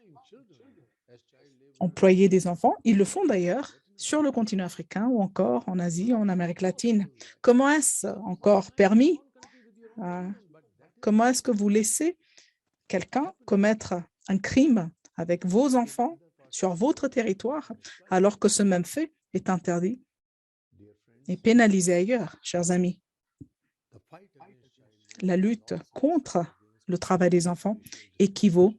employer des enfants. Ils le font d'ailleurs sur le continent africain ou encore en Asie, en Amérique latine. Comment est-ce encore permis? Comment est-ce que vous laissez quelqu'un commettre un crime avec vos enfants sur votre territoire alors que ce même fait est interdit et pénalisé ailleurs, chers amis? La lutte contre le travail des enfants équivaut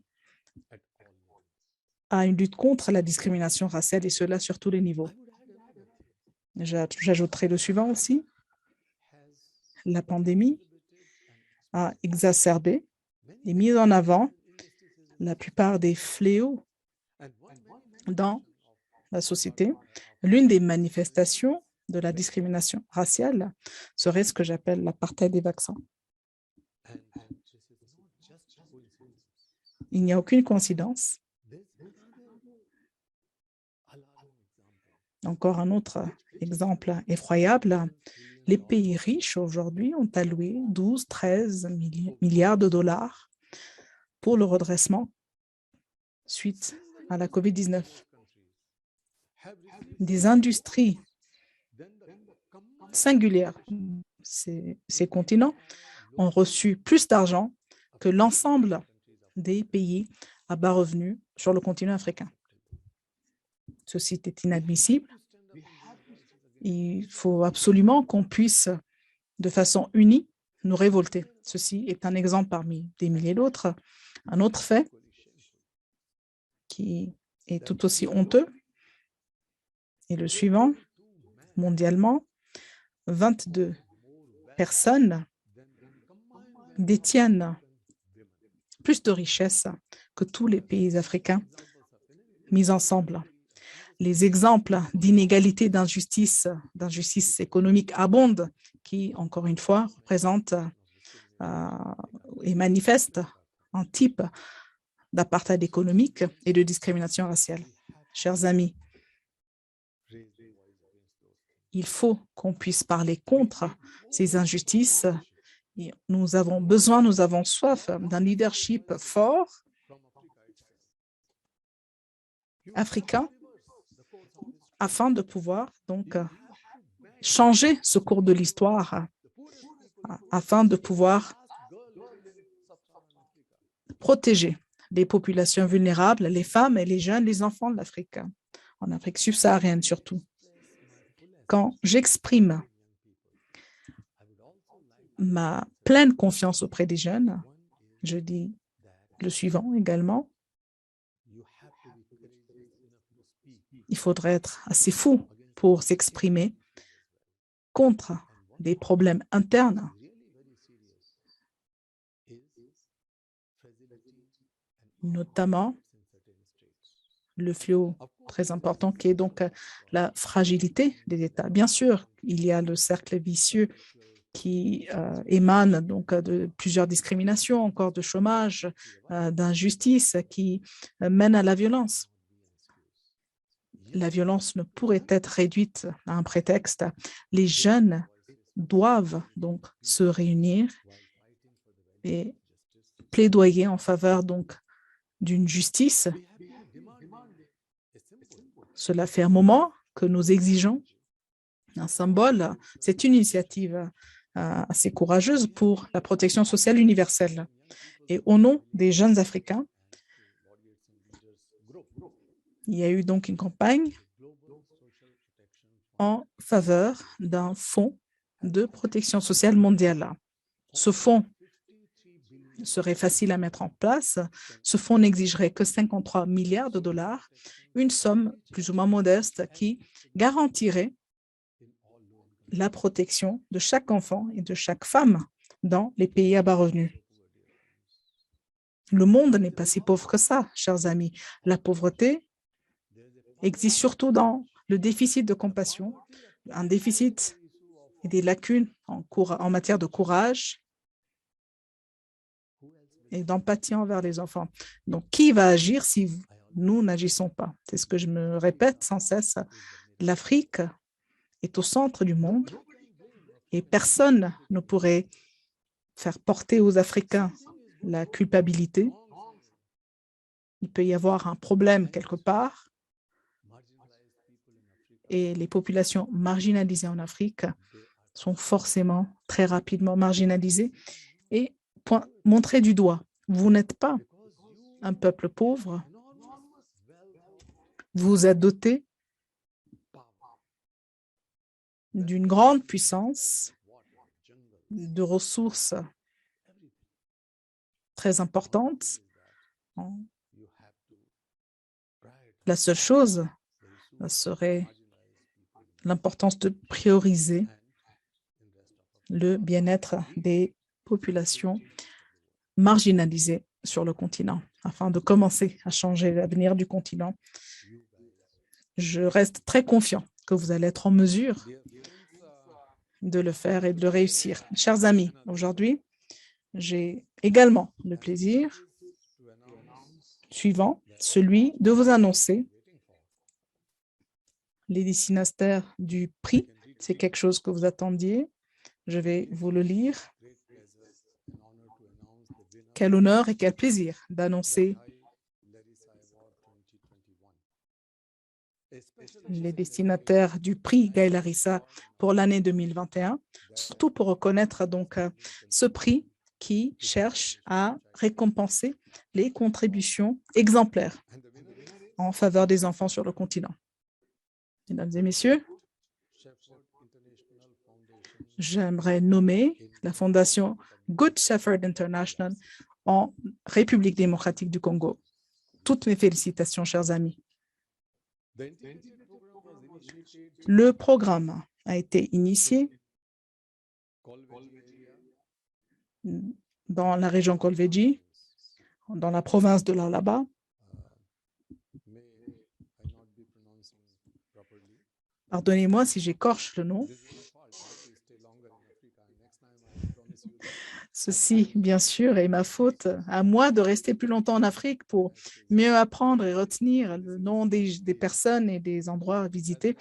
à une lutte contre la discrimination raciale et cela sur tous les niveaux. J'ajouterai le suivant aussi. La pandémie a exacerbé et mis en avant la plupart des fléaux dans la société. L'une des manifestations de la discrimination raciale serait ce que j'appelle l'apartheid des vaccins. Il n'y a aucune coïncidence. Encore un autre exemple effroyable. Les pays riches aujourd'hui ont alloué 12-13 milliards de dollars pour le redressement suite à la COVID-19. Des industries singulières, ces continents ont reçu plus d'argent que l'ensemble des pays à bas revenus sur le continent africain. Ceci est inadmissible. Il faut absolument qu'on puisse, de façon unie, nous révolter. Ceci est un exemple parmi des milliers d'autres. Un autre fait qui est tout aussi honteux est le suivant. Mondialement, 22 personnes détiennent plus de richesses que tous les pays africains mis ensemble. Les exemples d'inégalité, d'injustice économique abondent, qui, encore une fois, représentent et manifestent un type d'apartheid économique et de discrimination raciale. Chers amis, il faut qu'on puisse parler contre ces injustices. Nous avons besoin, nous avons soif d'un leadership fort africain afin de pouvoir donc changer ce cours de l'histoire, afin de pouvoir protéger les populations vulnérables, les femmes et les jeunes, les enfants de l'Afrique, en Afrique subsaharienne surtout. Quand j'exprime ma pleine confiance auprès des jeunes, je dis le suivant également. Il faudrait être assez fou pour s'exprimer contre des problèmes internes notamment le fléau très important qui est donc la fragilité des États. Bien sûr, il y a le cercle vicieux qui émane donc de plusieurs discriminations, encore de chômage, d'injustice qui mène à la violence. La violence ne pourrait être réduite à un prétexte. Les jeunes doivent donc se réunir et plaidoyer en faveur donc d'une justice. Cela fait un moment que nous exigeons un symbole. C'est une initiative assez courageuse pour la protection sociale universelle. Et au nom des jeunes Africains, il y a eu donc une campagne en faveur d'un fonds de protection sociale mondiale. Ce fonds serait facile à mettre en place. Ce fonds n'exigerait que 53 milliards de dollars, une somme plus ou moins modeste qui garantirait la protection de chaque enfant et de chaque femme dans les pays à bas revenus. Le monde n'est pas si pauvre que ça, chers amis. La pauvreté existe surtout dans le déficit de compassion, un déficit et des lacunes en matière de courage et d'empathie envers les enfants. Donc, qui va agir si nous n'agissons pas? C'est ce que je me répète sans cesse. L'Afrique est au centre du monde et personne ne pourrait faire porter aux Africains la culpabilité. Il peut y avoir un problème quelque part et les populations marginalisées en Afrique sont forcément très rapidement marginalisées et montrer du doigt. Vous n'êtes pas un peuple pauvre. Vous êtes doté d'une grande puissance, de ressources très importantes. La seule chose serait l'importance de prioriser le bien-être des populations marginalisées sur le continent afin de commencer à changer l'avenir du continent. Je reste très confiant que vous allez être en mesure de le faire et de le réussir. Chers amis, aujourd'hui, j'ai également le plaisir suivant, celui de vous annoncer les destinataires du prix. C'est quelque chose que vous attendiez. Je vais vous le lire. Quel honneur et quel plaisir d'annoncer les destinataires du prix Gaël Larissa pour l'année 2021, surtout pour reconnaître donc ce prix qui cherche à récompenser les contributions exemplaires en faveur des enfants sur le continent. Mesdames et messieurs, j'aimerais nommer la fondation Good Shepherd International en République démocratique du Congo. Toutes mes félicitations, chers amis. Le programme a été initié dans la région Kolwezi, dans la province de l'Alaba. Pardonnez-moi si j'écorche le nom. Ceci, bien sûr, est ma faute. À moi de rester plus longtemps en Afrique pour mieux apprendre et retenir le nom des personnes et des endroits visités.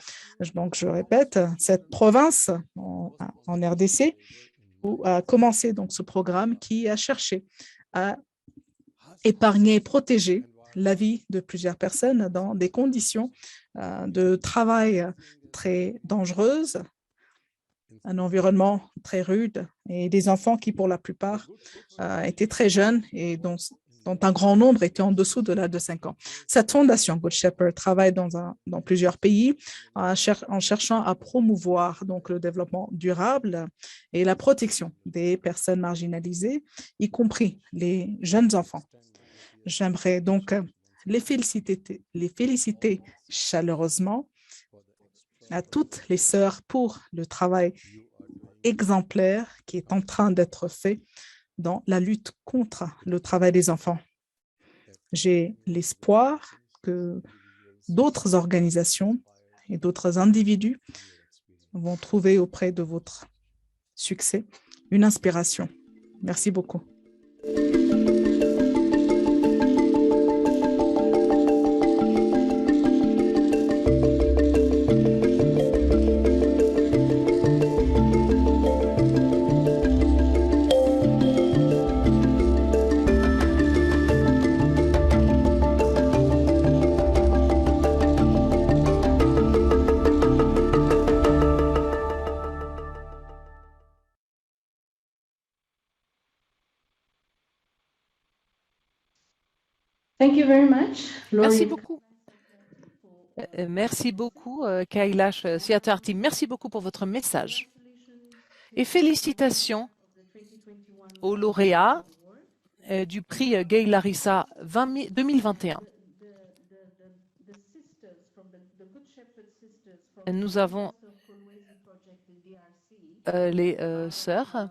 Donc, je répète, cette province en RDC où a commencé donc ce programme qui a cherché à épargner et protéger la vie de plusieurs personnes dans des conditions de travail très dangereuses, un environnement très rude et des enfants qui, pour la plupart, étaient très jeunes et dont un grand nombre étaient en dessous de l'âge de 5 ans. Cette fondation Good Shepherd travaille dans plusieurs pays en cherchant à promouvoir donc, le développement durable et la protection des personnes marginalisées, y compris les jeunes enfants. J'aimerais donc les féliciter chaleureusement à toutes les sœurs pour le travail exemplaire qui est en train d'être fait dans la lutte contre le travail des enfants. J'ai l'espoir que d'autres organisations et d'autres individus vont trouver auprès de votre succès une inspiration. Merci beaucoup. Thank you very much, Merci Laurie. beaucoup. Merci beaucoup, Kailash Siatarthi. Merci beaucoup pour votre message. Et félicitations aux lauréats du prix Gaël Larissa 2021. Nous avons les sœurs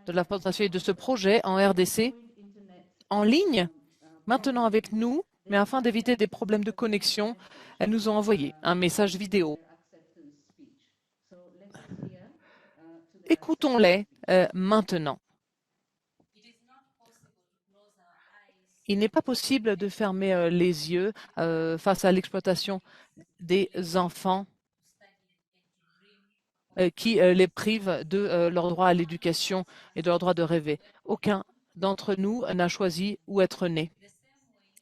de la fondation et de ce projet en RDC en ligne, maintenant avec nous, mais afin d'éviter des problèmes de connexion, elles nous ont envoyé un message vidéo. Écoutons-les maintenant. Il n'est pas possible de fermer les yeux face à l'exploitation des enfants qui les privent de leur droit à l'éducation et de leur droit de rêver. Aucun d'entre nous n'a choisi où être né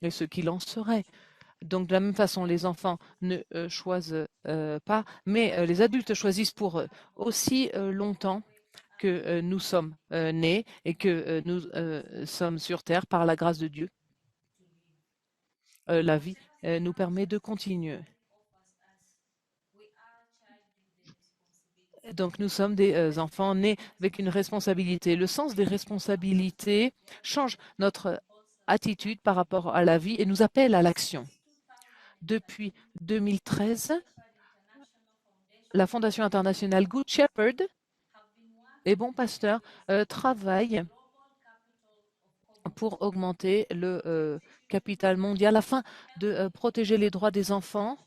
et ce qu'il en serait. Donc, de la même façon, les enfants ne choisissent pas, mais les adultes choisissent pour eux aussi longtemps que nous sommes nés et que nous sommes sur Terre par la grâce de Dieu. La vie nous permet de continuer. Donc, nous sommes des enfants nés avec une responsabilité. Le sens des responsabilités change notre attitude par rapport à la vie et nous appelle à l'action. Depuis 2013, la Fondation internationale Good Shepherd et Bon Pasteur travaillent pour augmenter le capital mondial afin de protéger les droits des enfants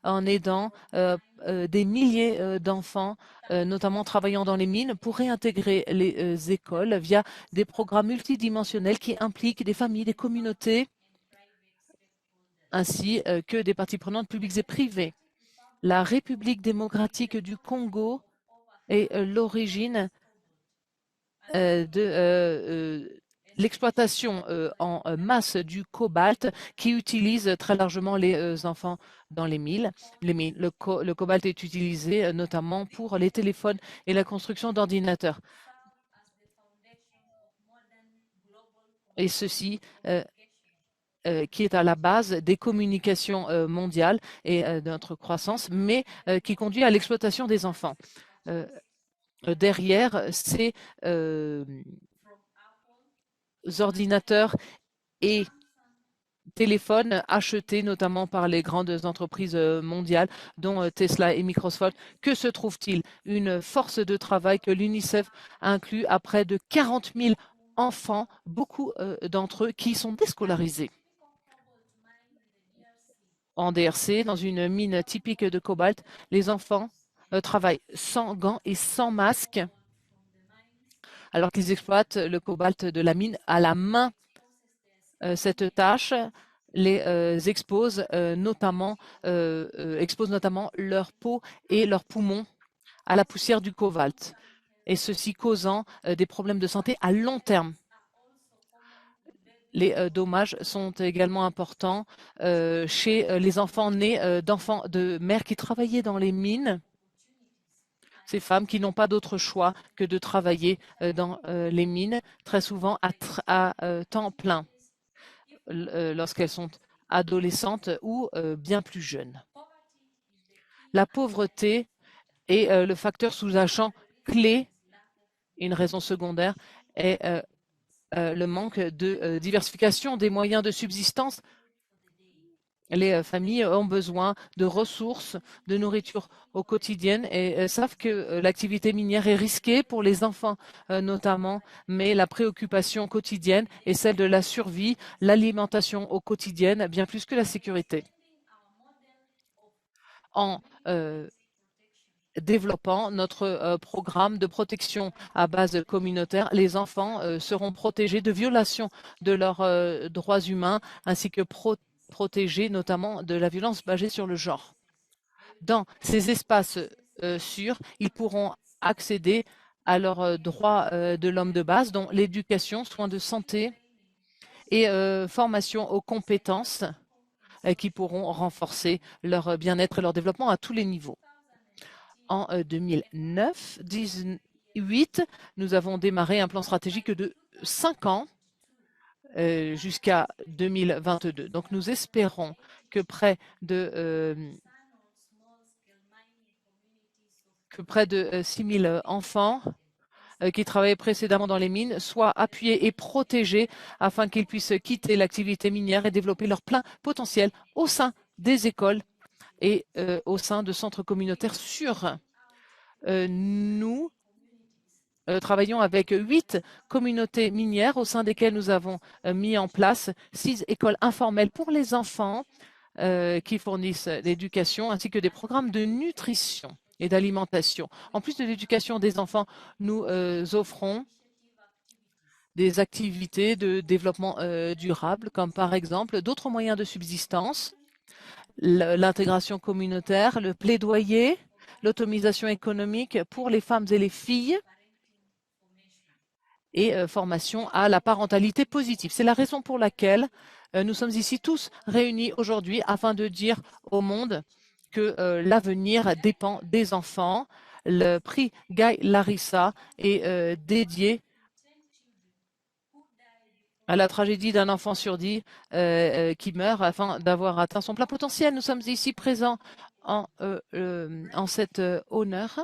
en aidant des milliers d'enfants, notamment travaillant dans les mines, pour réintégrer les écoles via des programmes multidimensionnels qui impliquent des familles, des communautés, ainsi que des parties prenantes publiques et privées. La République démocratique du Congo est l'origine de l'exploitation en masse du cobalt qui utilise très largement les enfants dans les mines. Le cobalt est utilisé notamment pour les téléphones et la construction d'ordinateurs. Et ceci qui est à la base des communications mondiales et de notre croissance, mais qui conduit à l'exploitation des enfants. Derrière ces ordinateurs et téléphones achetés notamment par les grandes entreprises mondiales, dont Tesla et Microsoft, que se trouve-t-il? Une force de travail que l'UNICEF inclut à près de 40 000 enfants, beaucoup d'entre eux qui sont déscolarisés. En DRC, dans une mine typique de cobalt, les enfants travaillent sans gants et sans masque, alors qu'ils exploitent le cobalt de la mine à la main. Cette tâche les expose notamment leur peau et leurs poumons à la poussière du cobalt, et ceci causant des problèmes de santé à long terme. Les dommages sont également importants chez les enfants nés d'enfants de mères qui travaillaient dans les mines. Ces femmes qui n'ont pas d'autre choix que de travailler dans les mines, très souvent à temps plein, lorsqu'elles sont adolescentes ou bien plus jeunes. La pauvreté est le facteur sous-jacent clé. Une raison secondaire est le manque de diversification des moyens de subsistance. Les familles ont besoin de ressources, de nourriture au quotidien et savent que l'activité minière est risquée pour les enfants notamment, mais la préoccupation quotidienne est celle de la survie, l'alimentation au quotidien, bien plus que la sécurité. En développant notre programme de protection à base communautaire, les enfants seront protégés de violations de leurs droits humains ainsi que protégés notamment de la violence basée sur le genre. Dans ces espaces sûrs, ils pourront accéder à leurs droits de l'homme de base, dont l'éducation, soins de santé et formation aux compétences qui pourront renforcer leur bien-être et leur développement à tous les niveaux. En 2009-18, nous avons démarré un plan stratégique de 5 ans jusqu'à 2022. Donc, nous espérons que près de 6 000 enfants qui travaillaient précédemment dans les mines soient appuyés et protégés afin qu'ils puissent quitter l'activité minière et développer leur plein potentiel au sein des écoles et au sein de centres communautaires sûrs. Nous travaillons avec 8 communautés minières au sein desquelles nous avons mis en place 6 écoles informelles pour les enfants qui fournissent l'éducation ainsi que des programmes de nutrition et d'alimentation. En plus de l'éducation des enfants, nous offrons des activités de développement durable, comme par exemple d'autres moyens de subsistance, l'intégration communautaire, le plaidoyer, l'autonomisation économique pour les femmes et les filles et formation à la parentalité positive. C'est la raison pour laquelle nous sommes ici tous réunis aujourd'hui afin de dire au monde que l'avenir dépend des enfants. Le prix Guy Larissa est dédié à la tragédie d'un enfant sur 10 qui meurt afin d'avoir atteint son plein potentiel. Nous sommes ici présents en cet honneur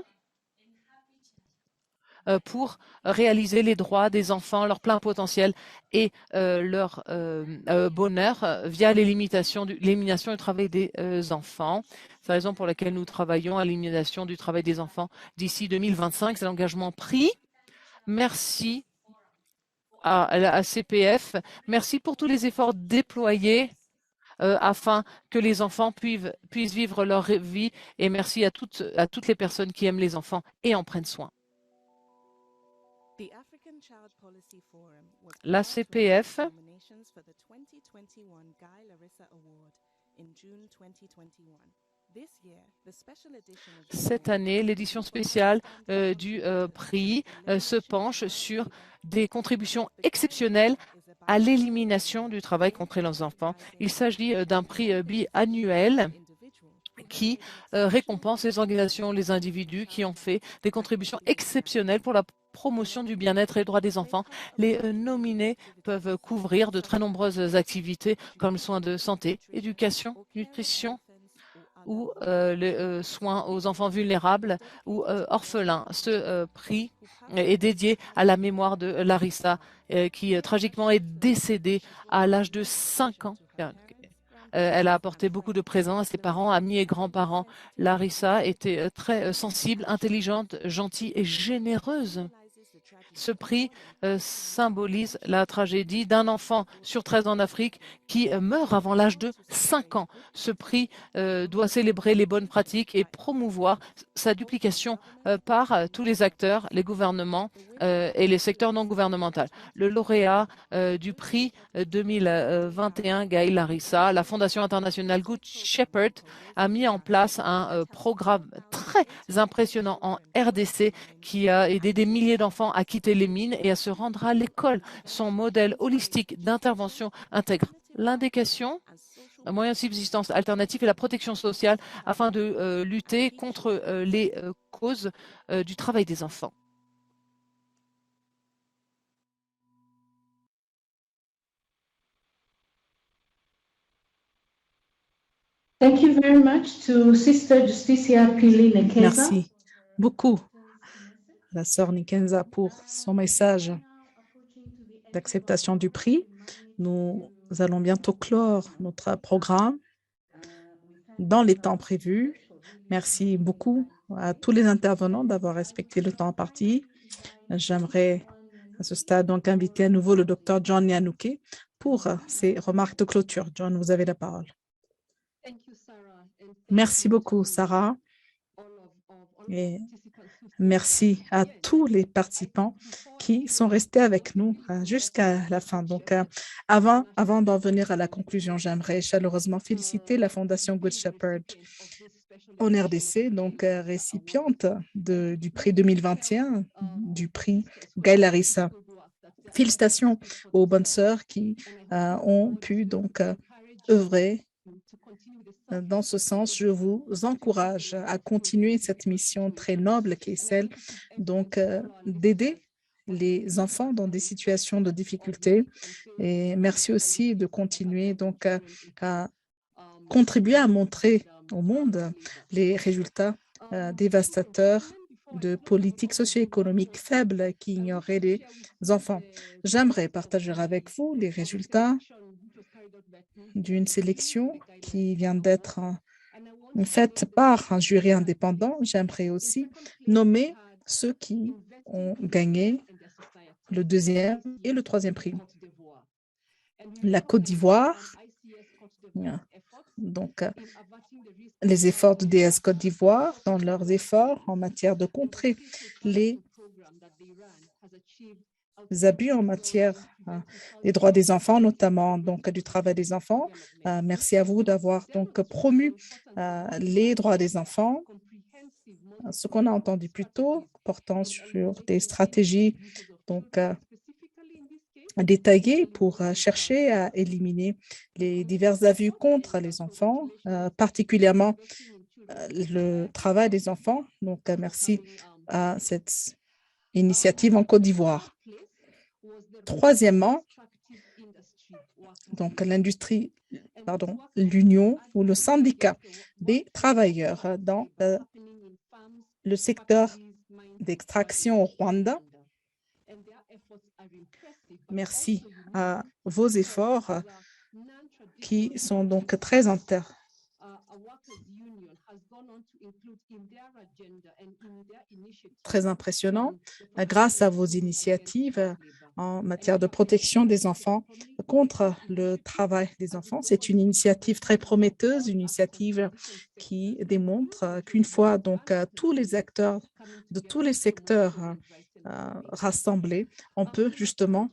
pour réaliser les droits des enfants, leur plein potentiel et leur bonheur via l'élimination du travail des enfants. C'est la raison pour laquelle nous travaillons à l'élimination du travail des enfants d'ici 2025. C'est l'engagement pris. Merci à la CPF. Merci pour tous les efforts déployés afin que les enfants puissent vivre leur vie. Et merci à toutes les personnes qui aiment les enfants et en prennent soin. La CPF cette année, l'édition spéciale du prix se penche sur des contributions exceptionnelles à l'élimination du travail contre les enfants. Il s'agit d'un prix biannuel qui récompense les organisations, les individus qui ont fait des contributions exceptionnelles pour la promotion du bien-être et des droits des enfants. Les nominés peuvent couvrir de très nombreuses activités comme le soin de santé, éducation, nutrition, ou les soins aux enfants vulnérables ou orphelins. Ce prix est dédié à la mémoire de Larissa, qui tragiquement est décédée à l'âge de 5 ans. Elle a apporté beaucoup de présents à ses parents, amis et grands-parents. Larissa était très sensible, intelligente, gentille et généreuse. Ce prix symbolise la tragédie d'un enfant sur 13 en Afrique qui meurt avant l'âge de 5 ans. Ce prix doit célébrer les bonnes pratiques et promouvoir sa duplication par tous les acteurs, les gouvernements et les secteurs non gouvernementaux. Le lauréat du prix 2021, Gail Larissa, la Fondation internationale Good Shepherd, a mis en place un programme très impressionnant en RDC qui a aidé des milliers d'enfants à quitter les mines et à se rendre à l'école. Son modèle holistique d'intervention intègre l'indication, un moyen de subsistance alternatif et la protection sociale afin de lutter contre les causes du travail des enfants. Thank you very much to Sister Justicia Pili Nekeza. Merci beaucoup à la sœur Nikenza pour son message d'acceptation du prix. Nous allons bientôt clore notre programme dans les temps prévus. Merci beaucoup à tous les intervenants d'avoir respecté le temps imparti. J'aimerais à ce stade donc inviter à nouveau le docteur John Nyanuke pour ses remarques de clôture. John, vous avez la parole. Merci beaucoup, Sarah. Et merci à tous les participants qui sont restés avec nous jusqu'à la fin. Donc, avant d'en venir à la conclusion, j'aimerais chaleureusement féliciter la Fondation Good Shepherd en RDC, donc récipiente du prix 2021, du prix Gail Larissa. Félicitations aux bonnes sœurs qui ont pu donc œuvrer dans ce sens. Je vous encourage à continuer cette mission très noble qui est celle donc d'aider les enfants dans des situations de difficulté. Et merci aussi de continuer donc à contribuer à montrer au monde les résultats dévastateurs de politiques socio-économiques faibles qui ignoraient les enfants. J'aimerais partager avec vous les résultats d'une sélection qui vient d'être faite par un jury indépendant. J'aimerais aussi nommer ceux qui ont gagné le deuxième et le troisième prix. La Côte d'Ivoire, donc les efforts de DS Côte d'Ivoire dans leurs efforts en matière de contrer les abus en matière des droits des enfants, notamment donc du travail des enfants. Merci à vous d'avoir donc promu les droits des enfants. Ce qu'on a entendu plus tôt portant sur des stratégies donc détaillées pour chercher à éliminer les divers abus contre les enfants, particulièrement le travail des enfants. Donc, merci à cette initiative en Côte d'Ivoire. Troisièmement, donc l'union ou le syndicat des travailleurs dans le secteur d'extraction au Rwanda. Merci à vos efforts qui sont donc très impressionnants. Grâce à vos initiatives, en matière de protection des enfants contre le travail des enfants. C'est une initiative très prometteuse, une initiative qui démontre qu'une fois donc tous les acteurs de tous les secteurs rassemblés, on peut justement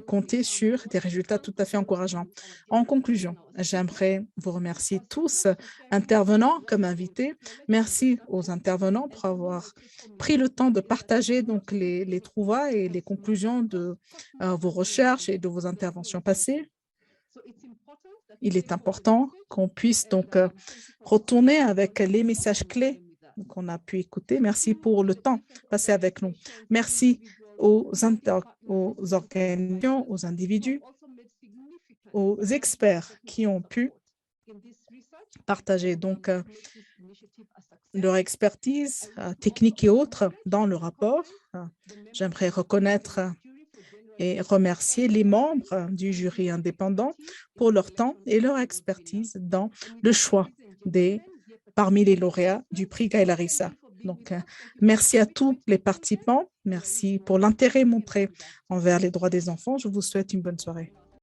compter sur des résultats tout à fait encourageants. En conclusion, j'aimerais vous remercier tous, intervenants comme invités. Merci aux intervenants pour avoir pris le temps de partager donc les trouvailles et les conclusions de vos recherches et de vos interventions passées. Il est important qu'on puisse donc retourner avec les messages clés qu'on a pu écouter. Merci pour le temps passé avec nous. Merci aux organisations, aux individus, aux experts qui ont pu partager donc leur expertise technique et autres dans le rapport. J'aimerais reconnaître et remercier les membres du jury indépendant pour leur temps et leur expertise dans le choix parmi les lauréats du prix Guy Larissa. Donc, merci à tous les participants. Merci pour l'intérêt montré envers les droits des enfants. Je vous souhaite une bonne soirée.